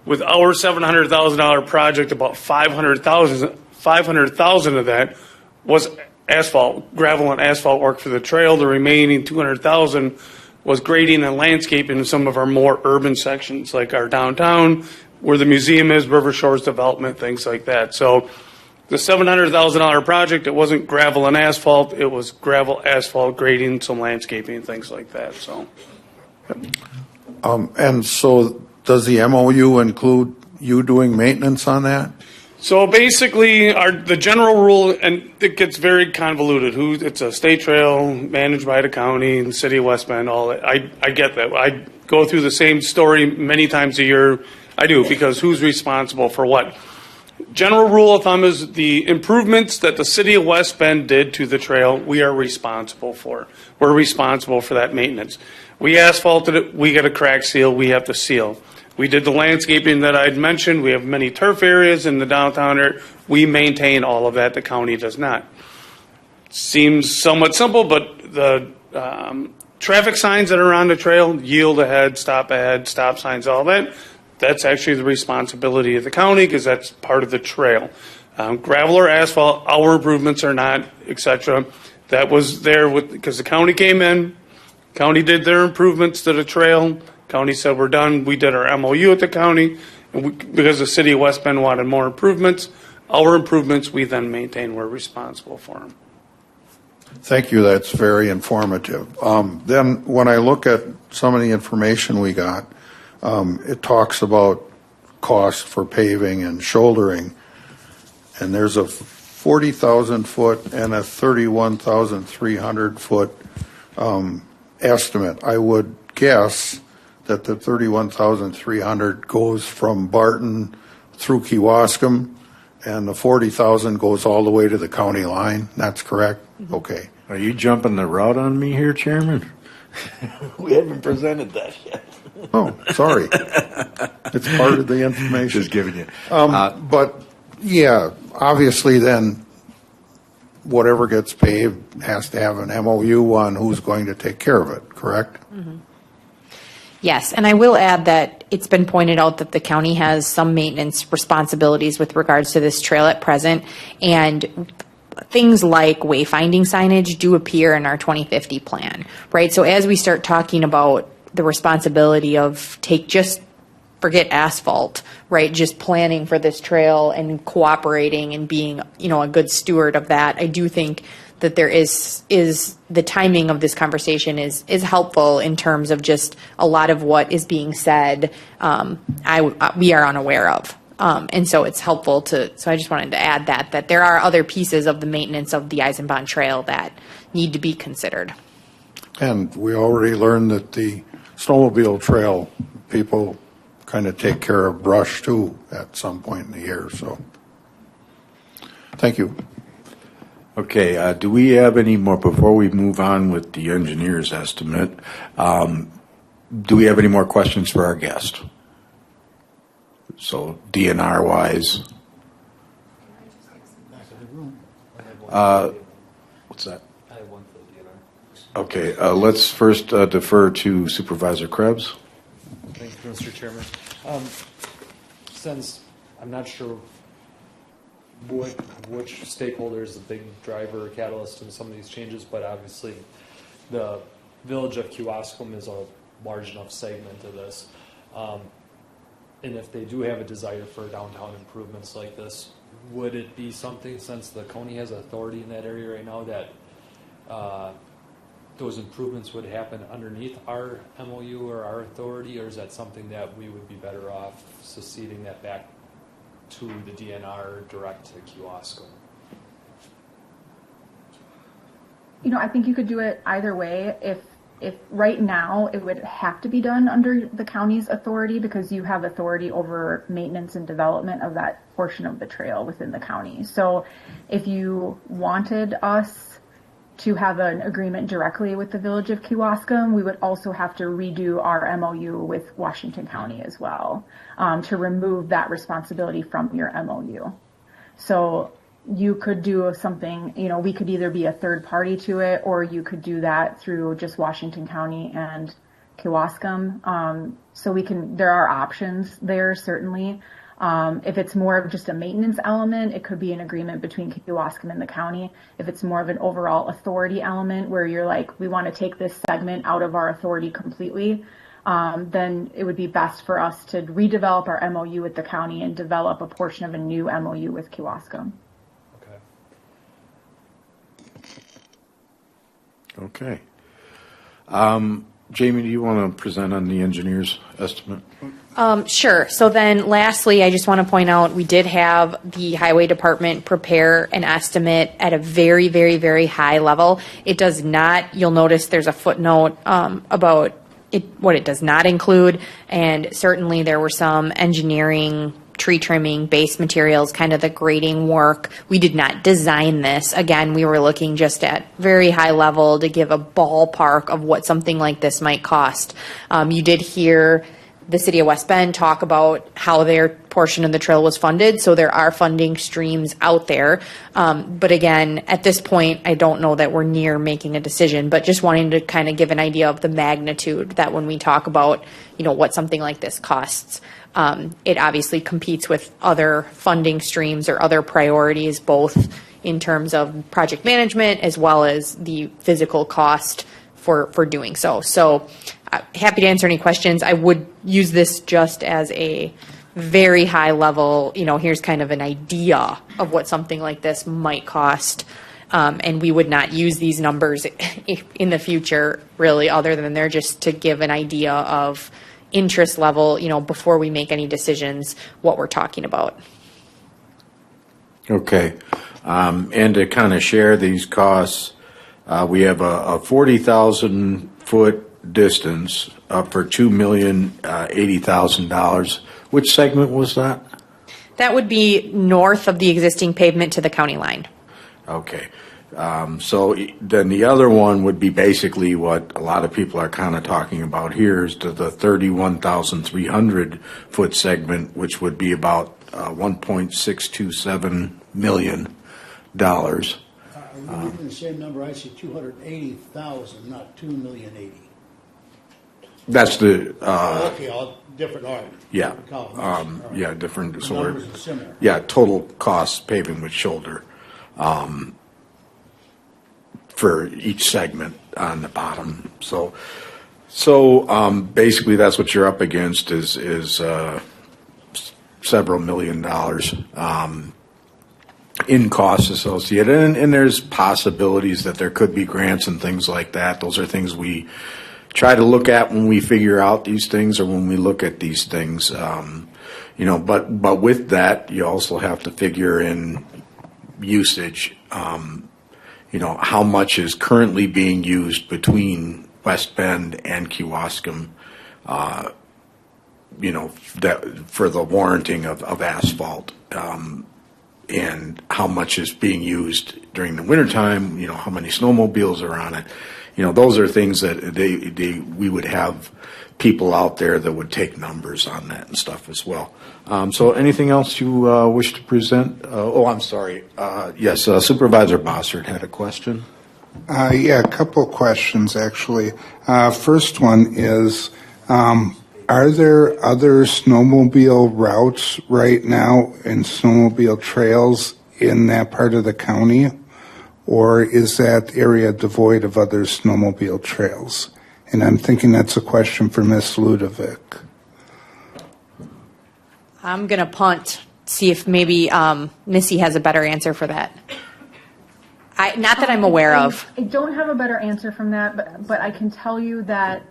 With our $700,000 project, about 500,000 of that was asphalt, gravel and asphalt work for the trail. The remaining 200,000 was grading and landscaping in some of our more urban sections, like our downtown, where the museum is, River Shores Development, things like that. So the $700,000 project, it wasn't gravel and asphalt, it was gravel, asphalt, grading, some landscaping, things like that. So. And so does the MOU include you doing maintenance on that? So basically, the general rule, and it gets very convoluted. It's a state trail managed by the county and the city of West Bend. All that. I get that. I go through the same story many times a year. I do, because who's responsible for what? General rule of thumb is the improvements that the city of West Bend did to the trail, we are responsible for. We're responsible for that maintenance. We asphalted it. We got a crack seal. We have to seal. We did the landscaping that I'd mentioned. We have many turf areas in the downtown area. We maintain all of that. The county does not. Seems somewhat simple, but the traffic signs that are on the trail, yield ahead, stop signs, all that, that's actually the responsibility of the county, because that's part of the trail. Gravel or asphalt, our improvements are not, etc. That was there because the county came in, county did their improvements to the trail. County said we're done. We did our MOU at the county, and because the city of West Bend wanted more improvements, Our improvements, we then maintain, we're responsible for them. Thank you, that's very informative. Then, when I look at some of the information we got, it talks about cost for paving and shouldering, and there's a 40,000 foot and a 31,300 foot estimate. I would guess that the 31,300 goes from Barton through Kewaskum, and the 40,000 goes all the way to the county line. That's correct? Okay. Are you jumping the route on me here, Chairman? We haven't presented that yet. Oh, sorry. It's part of the information. Just giving you. But, yeah, obviously then, whatever gets paved has to have an MOU on who's going to take care of it, correct? Yes, and I will add that it's been pointed out that the county has some maintenance responsibilities with regards to this trail at present, and things like wayfinding signage do appear in our 2050 plan, right? So as we start talking about the responsibility of forget asphalt, right? Just planning for this trail and cooperating and being, a good steward of that. I do think that there is the timing of this conversation is helpful in terms of just a lot of what is being said. We are unaware of. And so it's helpful so I just wanted to add that there are other pieces of the maintenance of the Eisenbahn Trail that need to be considered. And we already learned that the snowmobile trail, people kind of take care of brush too at some point in the year, so. Thank you. Okay, do we have any more, before we move on with the engineer's estimate, do we have any more questions for our guest? So DNR wise. What's that? I have one for the DNR. Okay, let's first defer to Supervisor Krebs. Thank you, Mr. Chairman. Since I'm not sure which stakeholder is the big driver or catalyst in some of these changes, but obviously the village of Kewaskum is a large enough segment of this. And if they do have a desire for downtown improvements like this, would it be something, since the county has authority in that area right now, that those improvements would happen underneath our MOU or our authority, or is that something that we would be better off seceding that back to the DNR direct to Kewaskum? I think you could do it either way. If right now it would have to be done under the county's authority, because you have authority over maintenance and development of that portion of the trail within the county. So if you wanted us to have an agreement directly with the village of Kewaskum, we would also have to redo our MOU with Washington County as well, to remove that responsibility from your MOU. So you could do something, we could either be a third party to it, or you could do that through just Washington County and Kewaskum. So there are options there, certainly. If it's more of just a maintenance element, it could be an agreement between Kewaskum and the county. If it's more of an overall authority element where you're like, we want to take this segment out of our authority completely, then it would be best for us to redevelop our MOU with the county and develop a portion of a new MOU with Kewaskum. Okay. Jamie, do you want to present on the engineer's estimate? Sure. So then lastly, I just want to point out, we did have the highway department prepare an estimate at a very, very, very high level. It does not, you'll notice there's a footnote about what it does not include, and certainly there were some engineering, tree trimming, base materials, kind of the grading work. We did not design this. Again, we were looking just at very high level to give a ballpark of what something like this might cost. You did hear the city of West Bend talk about how their portion of the trail was funded, so there are funding streams out there. But again, at this point, I don't know that we're near making a decision, but just wanting to kind of give an idea of the magnitude that when we talk about, what something like this costs, it obviously competes with other funding streams or other priorities, both in terms of project management as well as the physical cost for doing so. So happy to answer any questions. I would use this just as a very high level, here's kind of an idea of what something like this might cost. And we would not use these numbers in the future, really, other than they're just to give an idea of interest level, before we make any decisions, what we're talking about. Okay. And to kind of share these costs, we have a 40,000 foot distance up for $2,080,000. Which segment was that? That would be north of the existing pavement to the county line. Okay. So then the other one would be basically what a lot of people are kind of talking about here is the 31,300 foot segment, which would be about $1.627 million. Are we using the same number? I see 280,000, not 2,080,000. That's the Okay, all different art. yeah Different columns. All right. yeah different. The So we're, numbers are similar. yeah, total cost paving with shoulder for each segment on the bottom. So basically that's what you're up against is several $1 million in costs associated, and there's possibilities that there could be grants and things like that. Those are things we try to look at when we figure out these things or when we look at these things. But with that, you also have to figure in usage. How much is currently being used between West Bend and Kewaskum, that for the warranting of asphalt, and how much is being used during the wintertime, how many snowmobiles are on it. Those are things that we would have people out there that would take numbers on that and stuff as well. So anything else you wish to present? I'm sorry. Yes, Supervisor Bossert had a question. Yeah, a couple of questions, actually. First one is, are there other snowmobile routes right now and snowmobile trails in that part of the county? Or is that area devoid of other snowmobile trails? And I'm thinking that's a question for Ms. Ludovic. I'm going to punt, see if maybe Missy has a better answer for that. Not that I'm aware of. I don't have a better answer from that, but I can tell you that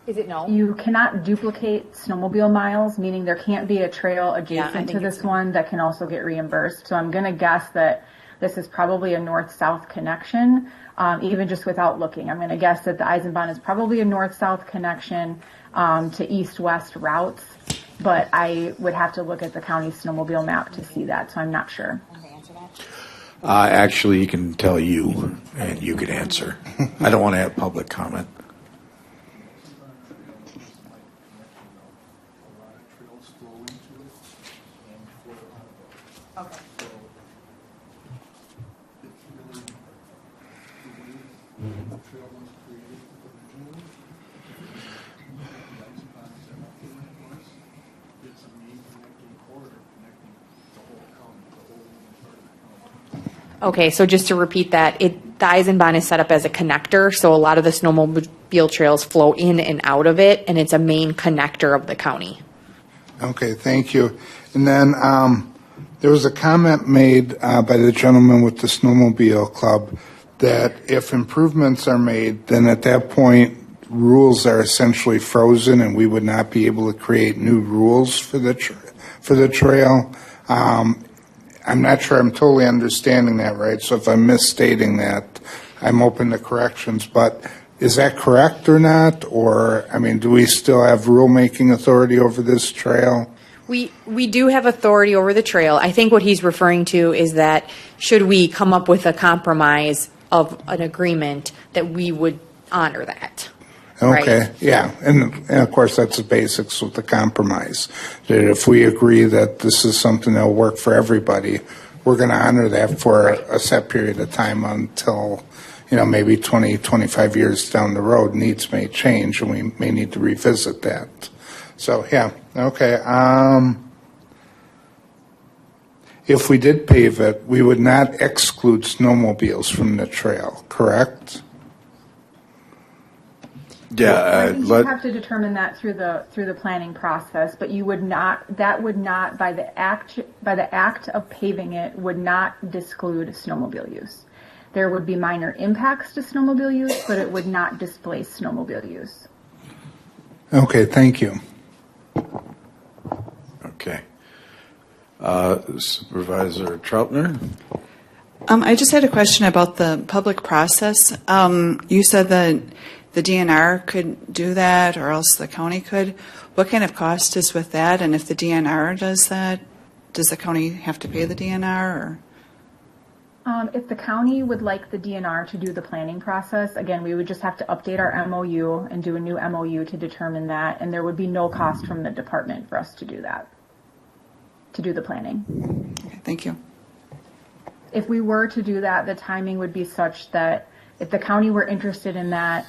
Is it no? you cannot duplicate snowmobile miles, meaning there can't be a trail adjacent to think this it's- one that can also get reimbursed. So I'm going to guess that this is probably a north-south connection, even just without looking. I'm going to guess that the Eisenbahn is probably a north-south connection to east-west routes, but I would have to look at the county snowmobile map to see that, so I'm not sure. Actually, he can tell you, and you could answer. I don't want to have public comment. Okay, so just to repeat that, the Eisenbahn is set up as a connector, so a lot of the snowmobile trails flow in and out of it, and it's a main connector of the county. Okay, thank you. And then there was a comment made by the gentleman with the snowmobile club that if improvements are made, then at that point, rules are essentially frozen and we would not be able to create new rules for the trail. I'm not sure I'm totally understanding that right, so if I'm misstating that, I'm open to corrections, but is that correct or not? Or, do we still have rulemaking authority over this trail? We do have authority over the trail. I think what he's referring to is that should we come up with a compromise of an agreement, that we would honor that. Okay, Right. yeah, and of course, that's the basics with the compromise. That if we agree that this is something that'll work for everybody, we're going to honor that for a set period of time until, maybe 20, 25 years down the road, needs may change and we may need to revisit that. So, yeah, okay. If we did pave it, we would not exclude snowmobiles from the trail, correct? Yeah, You have to determine that through the planning process, but you would not. That would not, by the act of paving it, would not disclude snowmobile use. There would be minor impacts to snowmobile use, but it would not displace snowmobile use. Okay, thank you. Okay. Supervisor Troutner? I just had a question about the public process. You said that the DNR could do that, or else the county could. What kind of cost is with that? And if the DNR does that, does the county have to pay the DNR? Or? If the county would like the DNR to do the planning process, again, we would just have to update our MOU and do a new MOU to determine that, and there would be no cost from the department for us to do that, to do the planning. Okay, thank you. If we were to do that, the timing would be such that if the county were interested in that,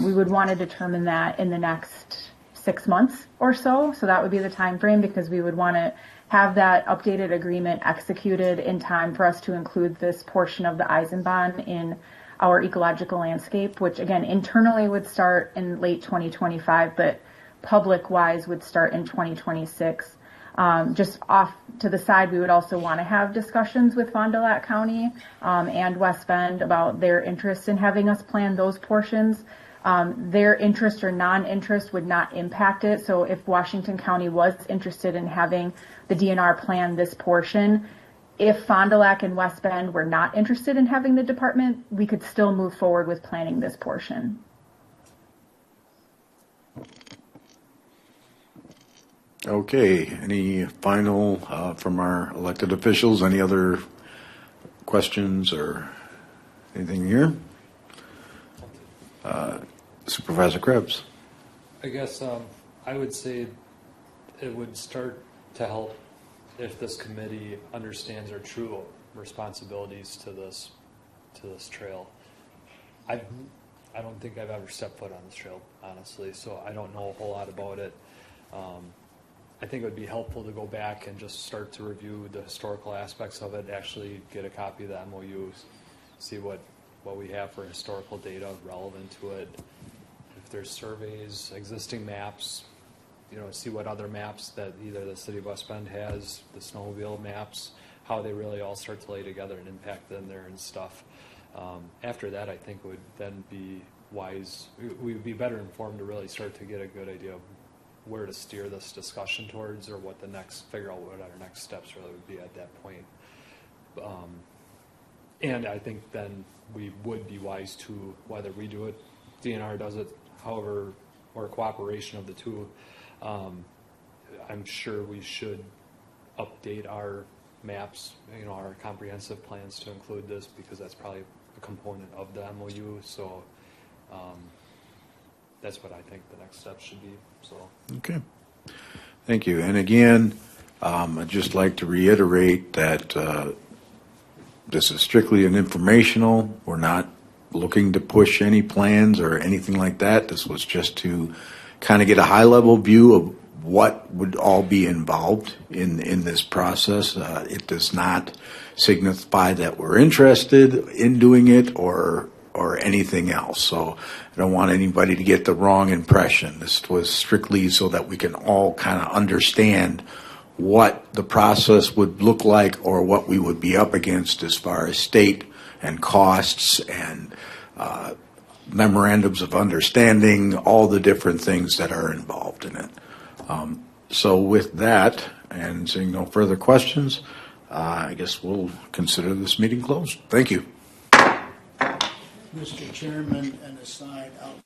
we would want to determine that in the next 6 months or so. So that would be the time frame, because we would want to have that updated agreement executed in time for us to include this portion of the Eisenbahn in our ecological landscape, which again internally would start in late 2025, but public-wise would start in 2026. Just off to the side, we would also want to have discussions with Fond du Lac County and West Bend about their interest in having us plan those portions. Their interest or non-interest would not impact it. So if Washington County was interested in having the DNR plan this portion, if Fond du Lac and West Bend were not interested in having the department, we could still move forward with planning this portion. Okay, any final from our elected officials? Any other questions or anything here? Supervisor Krebs. I guess I would say it would start to help if this committee understands our true responsibilities to this trail. I don't think I've ever stepped foot on this trail, honestly, so I don't know a whole lot about it. I think it would be helpful to go back and just start to review the historical aspects of it, actually get a copy of the MOU, see what we have for historical data relevant to it. If there's surveys, existing maps, see what other maps that either the city of West Bend has, the snowmobile maps, how they really all start to lay together and impact in there and stuff. After that, I think it would then be wise, we would be better informed to really start to get a good idea of where to steer this discussion towards, or figure out what our next steps really would be at that point. And I think then we would be wise to, whether we do it, DNR does it, however, or cooperation of the two, I'm sure we should update our maps, our comprehensive plans to include this, because that's probably a component of the MOU. So that's what I think the next step should be. So Okay. Thank you. And again, I'd just like to reiterate that this is strictly an informational. We're not looking to push any plans or anything like that. This was just to kind of get a high-level view of what would all be involved in this process. It does not signify that we're interested in doing it or anything else. So I don't want anybody to get the wrong impression. This was strictly so that we can all kind of understand what the process would look like, or what we would be up against as far as state and costs and memorandums of understanding, all the different things that are involved in it. So with that, and seeing no further questions, I guess we'll consider this meeting closed. Thank you. Mr. Chairman, and aside out.